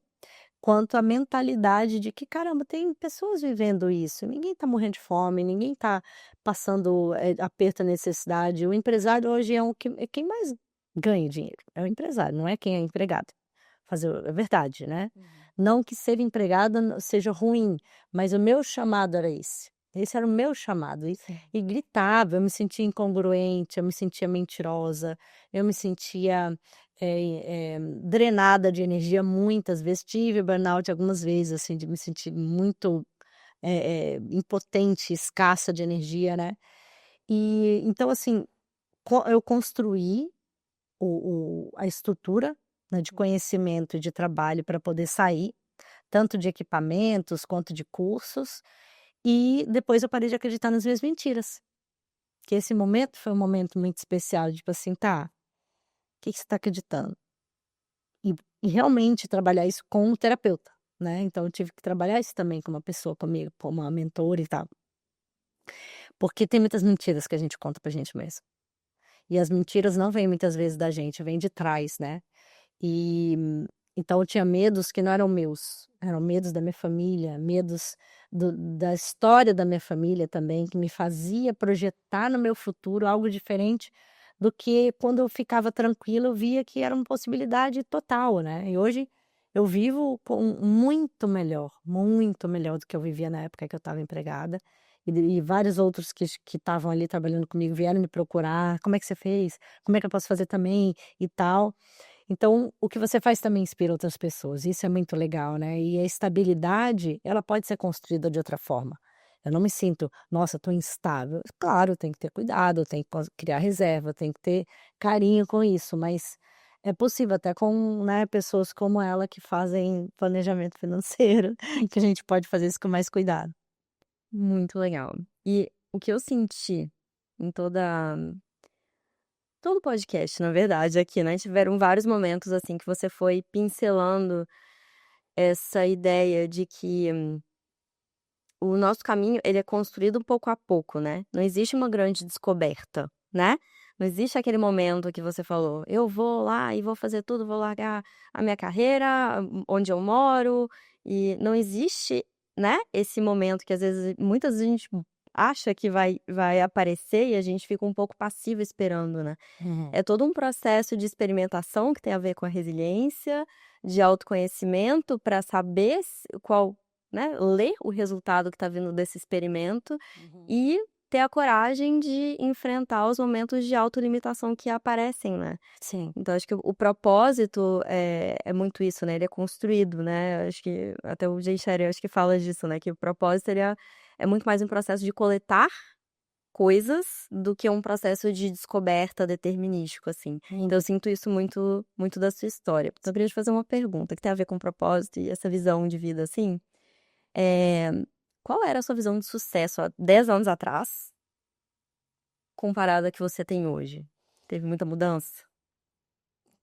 Speaker 1: quanto a mentalidade de que: "Caramba, tem pessoas vivendo isso, ninguém está morrendo de fome, ninguém está passando, aperto, necessidade". O empresário hoje é quem mais ganha dinheiro, é o empresário, não é quem é empregado. É verdade, né.
Speaker 2: Uhum.
Speaker 1: Não que ser empregada seja ruim, mas o meu chamado era esse. Esse era o meu chamado
Speaker 2: Sim.
Speaker 1: e gritava, eu me sentia incongruente, eu me sentia mentirosa, eu me sentia, drenada de energia muitas vezes, tive burnout algumas vezes, assim, de me sentir muito, impotente, escassa de energia, né. E então assim, eu construí a estrutura, né, de conhecimento e de trabalho para poder sair, tanto de equipamentos quanto de cursos, e depois eu parei de acreditar nas minhas mentiras, que esse momento foi um momento muito especial, tipo assim: "Tá, o que que você está acreditando?". E realmente trabalhar isso com o terapeuta, né, então eu tive que trabalhar isso também com uma pessoa comigo, com uma mentora e tal. Porque tem muitas mentiras que a gente conta pra gente mesmo. E as mentiras não vêm muitas vezes da gente, vêm de trás, né. E Então eu tinha medos que não eram meus, eram medos da minha família, medos da história da minha família também, que me fazia projetar no meu futuro algo diferente do que quando eu ficava tranquila, eu via que era uma possibilidade total, né. E hoje eu vivo com muito melhor do que eu vivia na época que eu estava empregada, e vários outros que estavam ali trabalhando comigo vieram me procurar: "Como é que você fez? Como é que eu posso fazer também?", e tal. Então, o que você faz também inspira outras pessoas, isso é muito legal, né. E a estabilidade, ela pode ser construída de outra forma. Eu não me sinto: "Nossa, estou instável". Claro, tem que ter cuidado, tem que criar reserva, tem que ter carinho com isso, mas é possível até com, né, pessoas como ela que fazem planejamento financeiro, que a gente pode fazer isso com mais cuidado.
Speaker 2: Muito legal. E o que eu senti em todo podcast, na verdade, aqui, né, tiveram vários momentos, assim, que você foi pincelando essa ideia de que o nosso caminho, ele é construído pouco a pouco, né, não existe uma grande descoberta, né, não existe aquele momento que você falou: "Eu vou lá e vou fazer tudo, vou largar a minha carreira, onde eu moro", e não existe, né, esse momento que às vezes muitas vezes a gente acha que vai aparecer e a gente fica um pouco passivo esperando, né.
Speaker 1: Uhum.
Speaker 2: É todo um processo de experimentação que tem a ver com a resiliência, de autoconhecimento para saber qual, né, ler o resultado que está vindo desse experimento
Speaker 1: Uhum.
Speaker 2: e ter a coragem de enfrentar os momentos de autolimitação que aparecem, né.
Speaker 1: Sim.
Speaker 2: Então acho que o propósito é muito isso, né, ele é construído, né, acho que até o Jay Shetty acho que fala disso, né, que o propósito ele é muito mais um processo de coletar coisas do que um processo de descoberta determinístico, assim. Então eu
Speaker 1: Uhum.
Speaker 2: sinto isso muito da sua história. Então eu queria te fazer uma pergunta que tem a ver com propósito e essa visão de vida, assim. Eh, Qual era a sua visão de sucesso há 10 anos atrás, comparada à que você tem hoje? Teve muita mudança?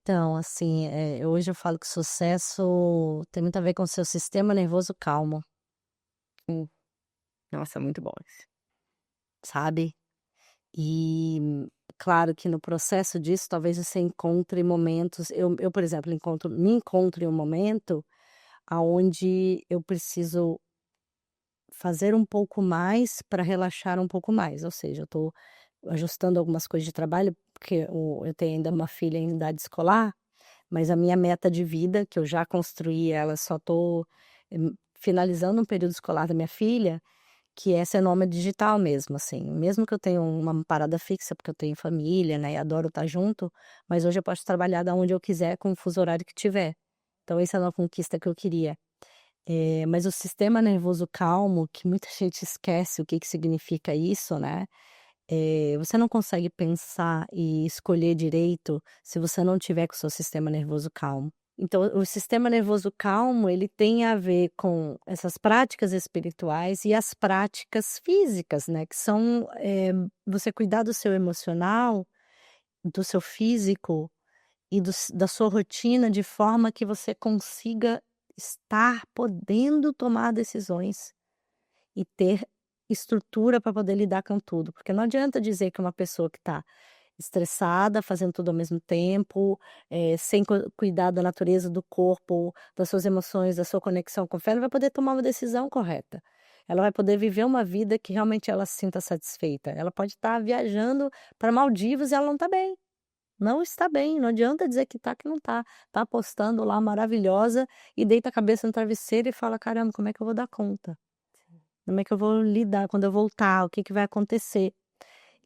Speaker 1: Então, assim, hoje eu falo que sucesso tem muito a ver com o seu sistema nervoso calmo,
Speaker 2: Hum, nossa, muito bom esse.
Speaker 1: sabe. E claro que no processo disso talvez você encontre momentos, eu, por exemplo, me encontro em um momento aonde eu preciso fazer um pouco mais para relaxar um pouco mais, ou seja, eu estou ajustando algumas coisas de trabalho, porque eu tenho ainda uma filha em idade escolar. Mas a minha meta de vida, que eu já construí ela, só estou finalizando um período escolar da minha filha, que é ser nômade digital mesmo, assim. Mesmo que eu tenha uma parada fixa, porque eu tenho família, né, e adoro estar junto, mas hoje eu posso trabalhar da onde eu quiser, com o fuso horário que tiver. Então essa é uma conquista que eu queria. Mas o sistema nervoso calmo, que muita gente esquece o que que significa isso, né, você não consegue pensar e escolher direito se você não tiver com o seu sistema nervoso calmo. Então, o sistema nervoso calmo, ele tem a ver com essas práticas espirituais e as práticas físicas, né, que são, você cuidar do seu emocional, do seu físico e da sua rotina de forma que você consiga estar podendo tomar decisões e ter estrutura para poder lidar com tudo, porque não adianta dizer que uma pessoa que está estressada, fazendo tudo ao mesmo tempo, sem cuidar da natureza do corpo, das suas emoções, da sua conexão com o fé, não vai poder tomar uma decisão correta. Ela vai poder viver uma vida que realmente ela se sinta satisfeita. Ela pode estar viajando para Maldivas e ela não está bem. Não está bem, não adianta dizer que não está. Está postando lá maravilhosa e deita a cabeça no travesseiro e fala: "Caramba, como é que eu vou dar conta?". Como é que eu vou lidar quando eu voltar? O que que vai acontecer?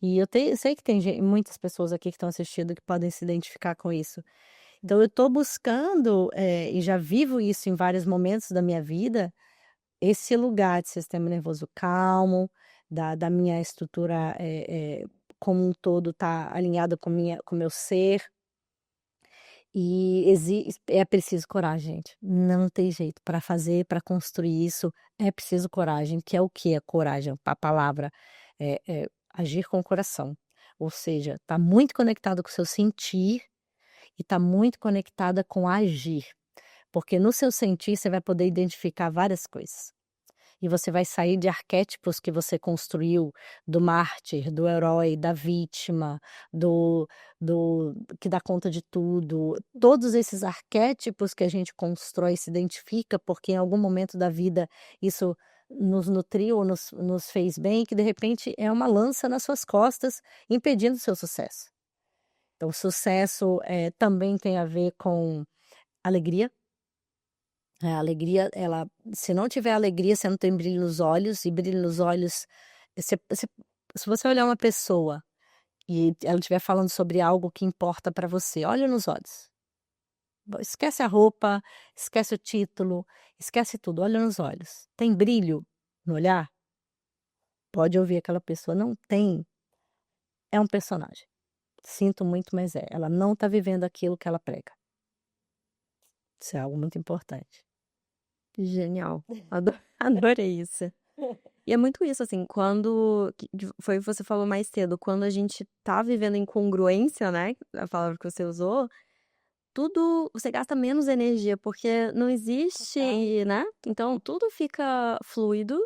Speaker 1: E sei que tem muitas pessoas aqui que estão assistindo que podem se identificar com isso. Então eu estou buscando, e já vivo isso em vários momentos da minha vida, esse lugar de sistema nervoso calmo, da minha estrutura, como um todo tá alinhada com o meu ser, e é preciso coragem, gente. Não tem jeito para fazer, para construir isso, é preciso coragem, que é o que é coragem? A palavra é agir com o coração. Ou seja, está muito conectado com o seu sentir e está muito conectada com agir, porque no seu sentir você vai poder identificar várias coisas. e você vai sair de arquétipos que você construiu, do mártir, do herói, da vítima, do que dá conta de tudo. Todos esses arquétipos que a gente constrói, se identifica, porque em algum momento da vida isso nos nutriu ou nos fez bem, que de repente é uma lança nas suas costas, impedindo o seu sucesso. Então o sucesso, também tem a ver com alegria. A alegria, ela se não tiver alegria, você não tem brilho nos olhos, e brilho nos olhos, se você olhar uma pessoa e ela estiver falando sobre algo que importa para você, olha nos olhos. Esquece a roupa, esquece o título, esquece tudo, olha nos olhos. Tem brilho no olhar? Pode ouvir aquela pessoa, não tem, é um personagem. Sinto muito, mas é. Ela não está vivendo aquilo que ela prega. Isso é algo muito importante.
Speaker 2: Genial. Adorei isso. E é muito isso, assim, foi o que você falou mais cedo, quando a gente tá vivendo incongruência, né? A palavra que você usou, tudo, você gasta menos energia, porque não existe, né? Então tudo fica fluido,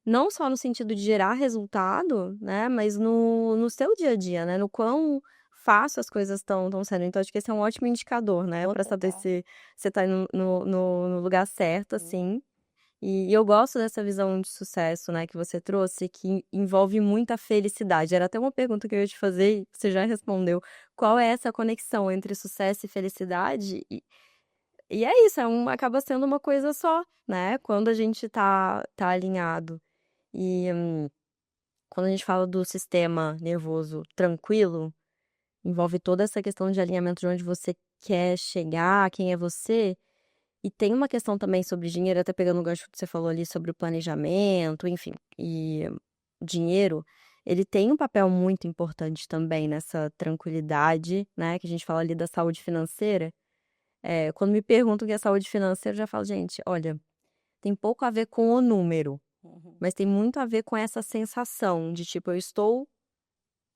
Speaker 2: não só no sentido de gerar resultado, né? Mas no seu dia a dia, né? No quão fácil as coisas estão sendo. Então, acho que esse é um ótimo indicador, né? Pra saber se você tá no lugar certo, assim. E eu gosto dessa visão de sucesso, né, que você trouxe, que envolve muita felicidade. Era até uma pergunta que eu ia te fazer, e você já respondeu. Qual é essa conexão entre sucesso e felicidade? E é isso, acaba sendo uma coisa só, né? Quando a gente tá alinhado. E quando a gente fala do sistema nervoso tranquilo, envolve toda essa questão de alinhamento de onde você quer chegar, quem é você. E tem uma questão também sobre dinheiro, até pegando o gancho que você falou ali sobre o planejamento, enfim, e dinheiro, ele tem um papel muito importante também nessa tranquilidade, né, que a gente fala ali da saúde financeira. Quando me perguntam o que é saúde financeira, eu já falo, gente, olha, tem pouco a ver com o número, mas tem muito a ver com essa sensação de tipo, eu estou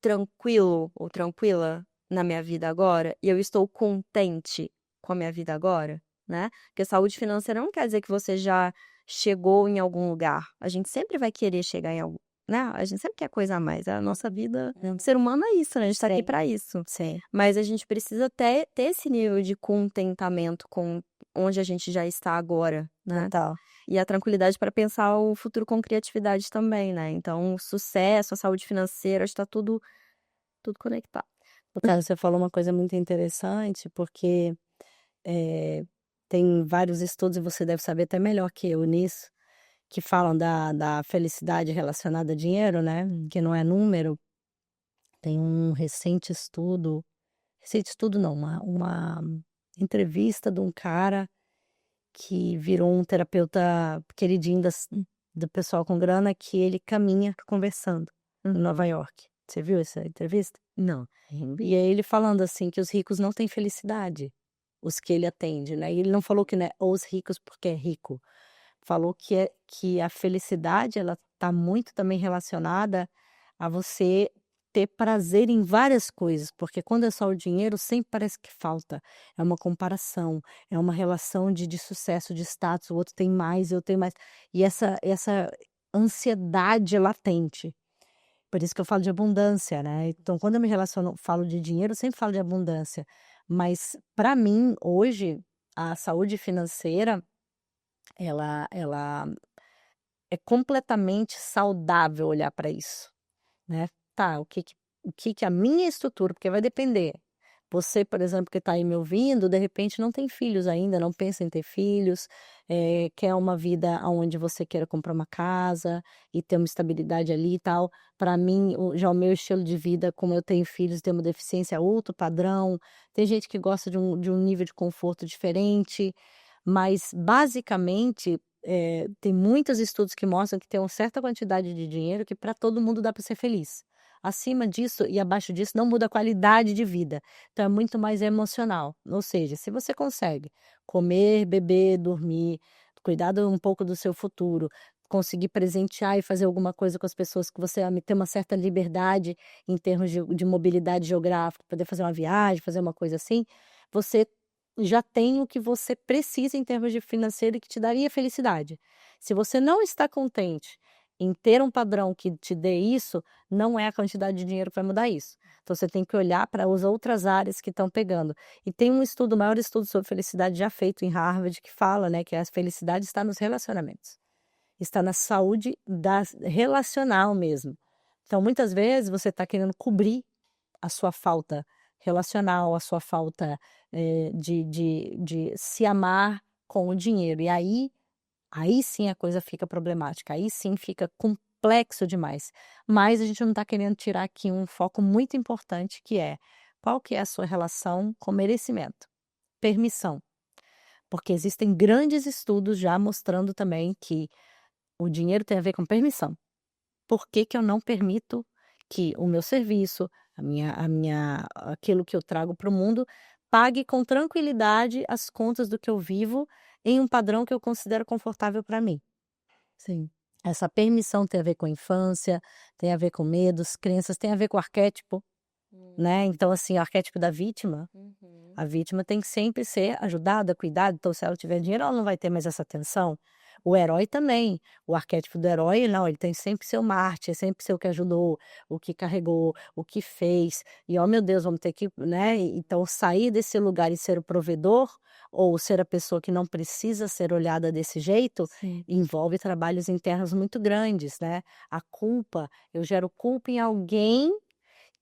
Speaker 2: tranquilo ou tranquila na minha vida agora e eu estou contente com a minha vida agora, né? Porque saúde financeira não quer dizer que você já chegou em algum lugar. A gente sempre vai querer chegar em algum, né? A gente sempre quer coisa a mais. A nossa vida, o ser humano é isso, né? A gente tá aqui pra isso.
Speaker 1: Sim.
Speaker 2: Mas a gente precisa ter esse nível de contentamento com onde a gente já está agora, né?
Speaker 1: Total.
Speaker 2: E a tranquilidade para pensar o futuro com criatividade também, né? Então, o sucesso, a saúde financeira, está tudo conectado.
Speaker 1: Total, você falou uma coisa muito interessante, porque tem vários estudos, e você deve saber até melhor que eu nisso, que falam da felicidade relacionada a dinheiro, né? Que não é número. Tem um recente estudo não, uma entrevista de um cara que virou um terapeuta queridinho do pessoal com grana, que ele caminha conversando em Nova York. Você viu essa entrevista?
Speaker 2: Não.
Speaker 1: E aí ele falando assim que os ricos não têm felicidade, os que ele atende, né? E ele não falou que, né, os ricos porque é rico. Falou que a felicidade, ela tá muito também relacionada a você ter prazer em várias coisas, porque quando é só o dinheiro, sempre parece que falta. É uma comparação, é uma relação de sucesso, de status, o outro tem mais, eu tenho mais. E essa ansiedade latente. Por isso que eu falo de abundância, né? Então, quando eu me relaciono, falo de dinheiro, eu sempre falo de abundância. Mas, para mim, hoje, a saúde financeira, ela é completamente saudável olhar para isso, né. Tá, o que que a minha estrutura, porque vai depender. Você, por exemplo, que está aí me ouvindo, de repente não tem filhos ainda, não pensa em ter filhos, quer uma vida onde você queira comprar uma casa e ter uma estabilidade ali e tal. Para mim, já o meu estilo de vida, como eu tenho filhos e tenho uma deficiência, é outro padrão. Tem gente que gosta de um nível de conforto diferente, mas basicamente, tem muitos estudos que mostram que tem uma certa quantidade de dinheiro que para todo mundo dá para ser feliz. Acima disso e abaixo disso não muda a qualidade de vida, então é muito mais emocional. Ou seja, se você consegue comer, beber, dormir, cuidar um pouco do seu futuro, conseguir presentear e fazer alguma coisa com as pessoas que você ama, e ter uma certa liberdade em termos de mobilidade geográfica, poder fazer uma viagem, fazer uma coisa assim, você já tem o que você precisa em termos de financeiro e que te daria felicidade. Se você não está contente em ter um padrão que te dê isso, não é a quantidade de dinheiro que vai mudar isso. Então você tem que olhar para as outras áreas que estão pegando. E tem um estudo, o maior estudo sobre felicidade já feito em Harvard, que fala, né, que a felicidade está nos relacionamentos. Está na saúde relacional mesmo. Então, muitas vezes, você está querendo cobrir a sua falta relacional, a sua falta de se amar com o dinheiro. E aí sim a coisa fica problemática, aí sim fica complexo demais. Mas a gente não está querendo tirar aqui um foco muito importante, que é qual que é a sua relação com merecimento, permissão. Porque existem grandes estudos já mostrando também que o dinheiro tem a ver com permissão. Por que que eu não permito que o meu serviço, aquilo que eu trago para o mundo, pague com tranquilidade as contas do que eu vivo em um padrão que eu considero confortável para mim?
Speaker 2: Sim.
Speaker 1: Essa permissão tem a ver com a infância, tem a ver com medos, crenças, tem a ver com o arquétipo, né? Então, assim, o arquétipo da vítima,
Speaker 2: Uhum.
Speaker 1: a vítima tem que sempre ser ajudada, cuidada. Então, se ela tiver dinheiro, ela não vai ter mais essa atenção. O herói também. O arquétipo do herói, não, ele tem sempre ser o mártir, sempre ser o que ajudou, o que carregou, o que fez. E, ó, meu Deus, vamos ter que, né? Então, sair desse lugar e ser o provedor, ou ser a pessoa que não precisa ser olhada desse jeito,
Speaker 2: Sim.
Speaker 1: envolve trabalhos internos muito grandes, né? A culpa, eu gero culpa em alguém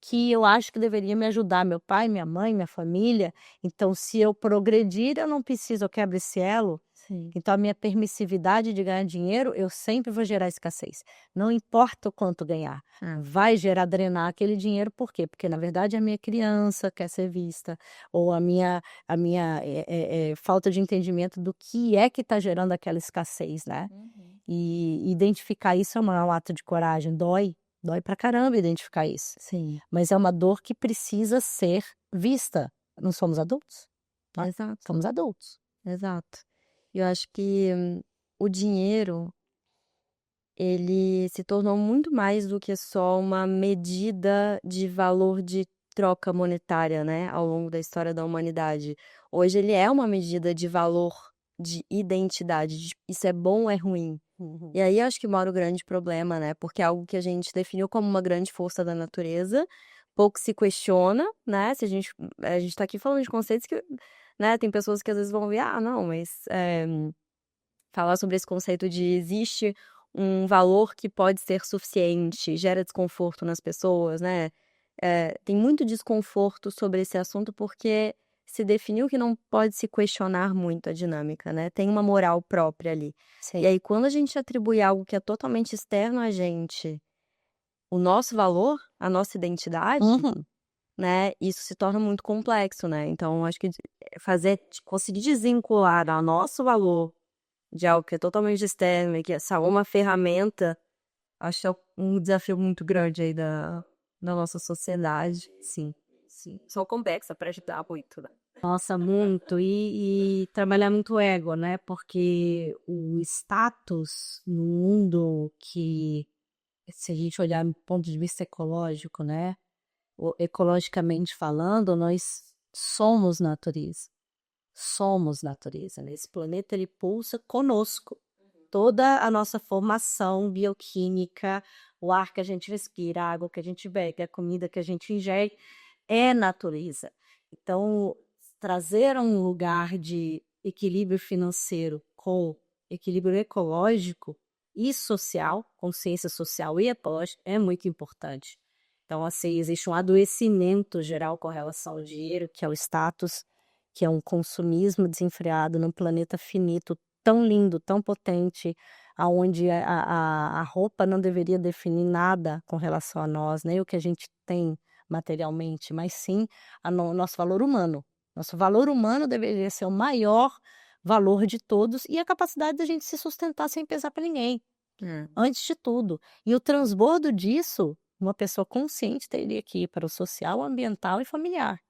Speaker 1: que eu acho que deveria me ajudar, meu pai, minha mãe, minha família. Então, se eu progredir, eu não preciso, eu quebro esse elo.
Speaker 2: Sim.
Speaker 1: Então, a minha permissividade de ganhar dinheiro, eu sempre vou gerar escassez. Não importa o quanto ganhar,
Speaker 2: É.
Speaker 1: vai gerar, drenar aquele dinheiro, por quê? Porque, na verdade, a minha criança quer ser vista, ou a minha falta de entendimento do que é que está gerando aquela escassez, né?
Speaker 2: Uhum.
Speaker 1: E identificar isso é um ato de coragem, dói pra caramba identificar isso.
Speaker 2: Sim.
Speaker 1: Mas é uma dor que precisa ser vista. Não somos adultos? Nós
Speaker 2: Exato,
Speaker 1: somos adultos.
Speaker 2: exato. Eu acho que o dinheiro, ele se tornou muito mais do que só uma medida de valor de troca monetária, né, ao longo da história da humanidade. Hoje ele é uma medida de valor de identidade, de isso é bom ou é ruim.
Speaker 1: Uhum.
Speaker 2: E aí acho que mora o grande problema, né, porque é algo que a gente definiu como uma grande força da natureza, pouco se questiona, né, se a gente tá aqui falando de conceitos que, né, tem pessoas que às vezes vão ver: "Ah, não, mas, falar sobre esse conceito de existe um valor que pode ser suficiente, gera desconforto nas pessoas, né. Tem muito desconforto sobre esse assunto, porque se definiu que não pode se questionar muito a dinâmica, né, tem uma moral própria ali.
Speaker 1: Sim.
Speaker 2: E aí quando a gente atribui algo que é totalmente externo a gente, o nosso valor, a nossa identidade,
Speaker 1: Uhum.
Speaker 2: né, isso se torna muito complexo, né. Então acho que conseguir desvincular o nosso valor de algo que é totalmente externo e que é só uma ferramenta, acho que é um desafio muito grande aí da nossa sociedade. Sim, sim. Sou complexa para ajudar muito, né.
Speaker 1: Nossa, muito. E trabalhar muito o ego, né? Porque o status no mundo que, se a gente olhar do ponto de vista ecológico, né? Ecologicamente falando, nós somos natureza. Somos natureza, né? Esse planeta ele pulsa conosco. Toda a nossa formação bioquímica, o ar que a gente respira, a água que a gente bebe, a comida que a gente ingere, é natureza. Então, trazer um lugar de equilíbrio financeiro com equilíbrio ecológico e social, consciência social e ecológica, é muito importante. Então, assim, existe um adoecimento geral com relação ao dinheiro, que é o status, que é um consumismo desenfreado num planeta finito, tão lindo, tão potente, aonde a roupa não deveria definir nada com relação a nós, nem o que a gente tem materialmente, mas sim o nosso valor humano. Nosso valor humano deveria ser o maior valor de todos e a capacidade da gente se sustentar sem pesar para ninguém,
Speaker 2: É.
Speaker 1: antes de tudo. E o transbordo disso, uma pessoa consciente teria que ir para o social, ambiental e familiar.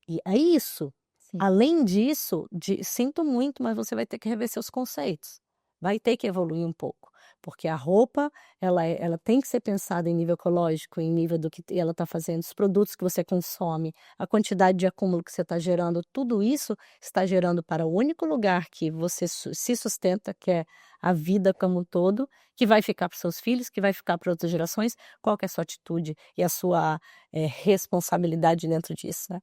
Speaker 1: E é isso.
Speaker 2: Sim.
Speaker 1: Além disso, sinto muito, mas você vai ter que rever seus conceitos. Vai ter que evoluir um pouco. porque a roupa, ela tem que ser pensada em nível ecológico, em nível do que ela está fazendo, os produtos que você consome, a quantidade de acúmulo que você está gerando, tudo isso está gerando para o único lugar que você se sustenta, que é a vida como um todo, que vai ficar para os seus filhos, que vai ficar para outras gerações. Qual que é a sua atitude e a sua responsabilidade dentro disso, né?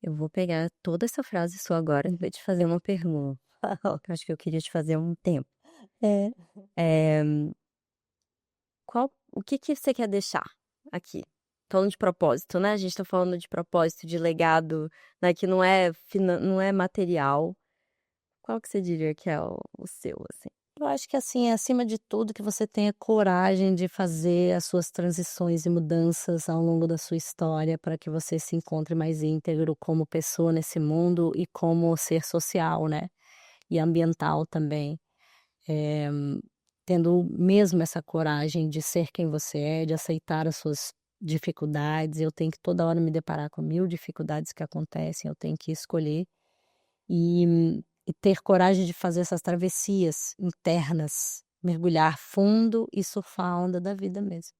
Speaker 2: Eu vou pegar toda essa frase sua agora e vou te fazer uma pergunta, que eu acho que eu queria te fazer há um tempo.
Speaker 1: É.
Speaker 2: Eh, o que que você quer deixar aqui? Falando de propósito, né, a gente tá falando de propósito, de legado, né, que não é material. Qual que você diria que é o seu, assim?
Speaker 1: Eu acho que, assim, acima de tudo, que você tenha coragem de fazer as suas transições e mudanças ao longo da sua história, para que você se encontre mais íntegro como pessoa nesse mundo e como ser social, né, e ambiental também. Eh, Tendo mesmo essa coragem de ser quem você é, de aceitar as suas dificuldades. Eu tenho que toda hora me deparar com 1000 dificuldades que acontecem, eu tenho que escolher e ter coragem de fazer essas travessias internas, mergulhar fundo e surfar a onda da vida mesmo.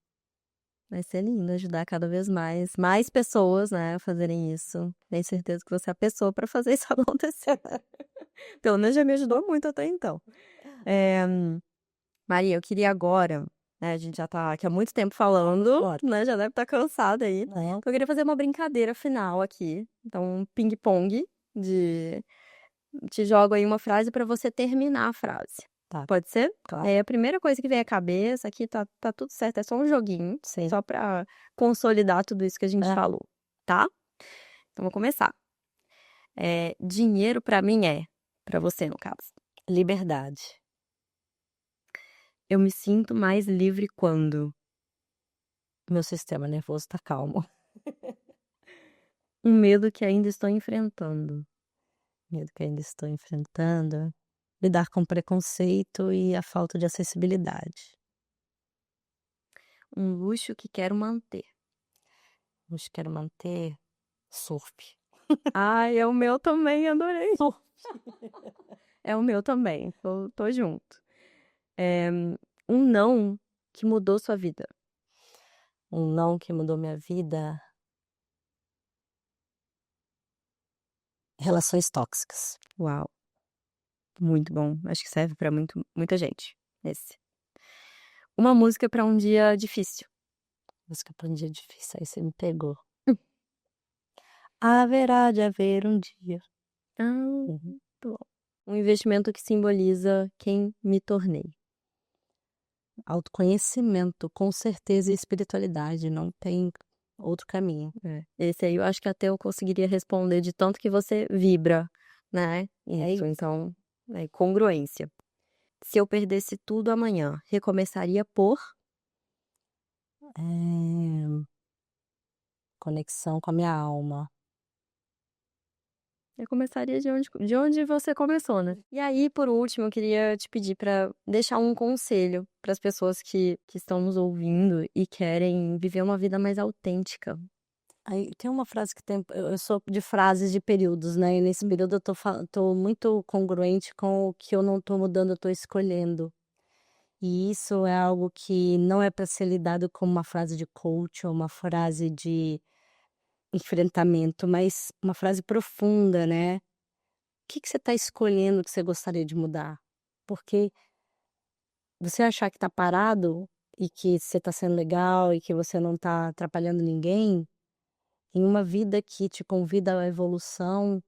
Speaker 2: Vai ser lindo ajudar cada vez mais pessoas, né, a fazerem isso. Tenho certeza que você é a pessoa para fazer isso acontecer. Pelo menos já me ajudou muito até então. Eh, Maria, eu queria agora, né, a gente já tá aqui há muito tempo falando,
Speaker 1: Bora.
Speaker 2: né, já deve estar cansada aí.
Speaker 1: Não,
Speaker 2: Eu queria fazer uma brincadeira final aqui, então um ping-pong de te jogo aí uma frase para você terminar a frase.
Speaker 1: tá,
Speaker 2: Pode ser?
Speaker 1: claro.
Speaker 2: A primeira coisa que vem à cabeça aqui tá tudo certo, é só um joguinho,
Speaker 1: Sim.
Speaker 2: só para consolidar tudo isso que a gente
Speaker 1: É.
Speaker 2: falou, tá? Então vou começar. Dinheiro para mim para você no caso.
Speaker 1: Liberdade.
Speaker 2: Eu me sinto mais livre quando
Speaker 1: Meu sistema nervoso tá calmo.
Speaker 2: um medo que ainda estou enfrentando.
Speaker 1: Medo que ainda estou enfrentando. Lidar com preconceito e a falta de acessibilidade.
Speaker 2: Um luxo que quero manter.
Speaker 1: Mas quero manter surf.
Speaker 2: Ai, é o meu também, adorei.
Speaker 1: Surf.
Speaker 2: É o meu também, tô junto. Um não que mudou sua vida.
Speaker 1: Um não que mudou minha vida. Relações tóxicas.
Speaker 2: Uau, muito bom. Acho que serve pra muita gente, esse. Uma música pra um dia difícil.
Speaker 1: Música pra um dia difícil, aí você me pegou. Haverá de haver um dia.
Speaker 2: Ah,
Speaker 1: Uhum.
Speaker 2: muito bom. Um investimento que simboliza quem me tornei.
Speaker 1: Autoconhecimento, com certeza, e espiritualidade, não tem outro caminho.
Speaker 2: Esse aí eu acho que até eu conseguiria responder de tanto que você vibra, né? Isso, então, congruência. Se eu perdesse tudo amanhã, recomeçaria por?
Speaker 1: Conexão com a minha alma.
Speaker 2: Eu começaria de onde você começou, né? E aí, por último, eu queria te pedir para deixar um conselho para as pessoas que estão nos ouvindo e querem viver uma vida mais autêntica.
Speaker 1: Aí tem uma frase que tem, eu sou de frases de períodos, né, e nesse período eu tô muito congruente com o que eu não tô mudando, eu tô escolhendo. E isso é algo que não é para ser lidado como uma frase de coach ou uma frase de enfrentamento, mas uma frase profunda, né. O que que você está escolhendo que você gostaria de mudar? Porque você achar que tá parado e que você tá sendo legal e que você não tá atrapalhando ninguém, em uma vida que te convida à evolução,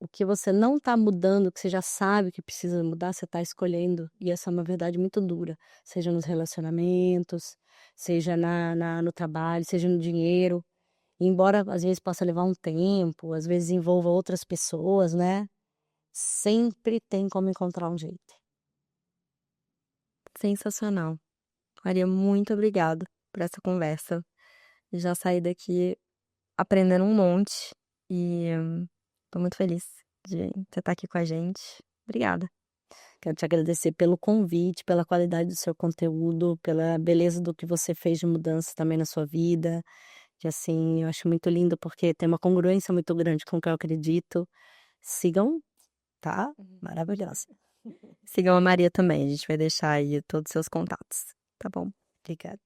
Speaker 1: o que você não tá mudando, que você já sabe que precisa mudar, você tá escolhendo, e essa é uma verdade muito dura, seja nos relacionamentos, seja no trabalho, seja no dinheiro. E embora às vezes possa levar um tempo, às vezes envolva outras pessoas, né, sempre tem como encontrar um jeito.
Speaker 2: Sensacional. Maria, muito obrigada por essa conversa. Já saí daqui aprendendo um monte e tô muito feliz de você estar aqui com a gente. Obrigada.
Speaker 1: Quero te agradecer pelo convite, pela qualidade do seu conteúdo, pela beleza do que você fez de mudança também na sua vida, que assim, eu acho muito lindo porque tem uma congruência muito grande com o que eu acredito. Sigam, tá? Maravilhosa.
Speaker 2: Sigam a Maria também, a gente vai deixar aí todos os seus contatos, tá bom?
Speaker 1: Obrigada.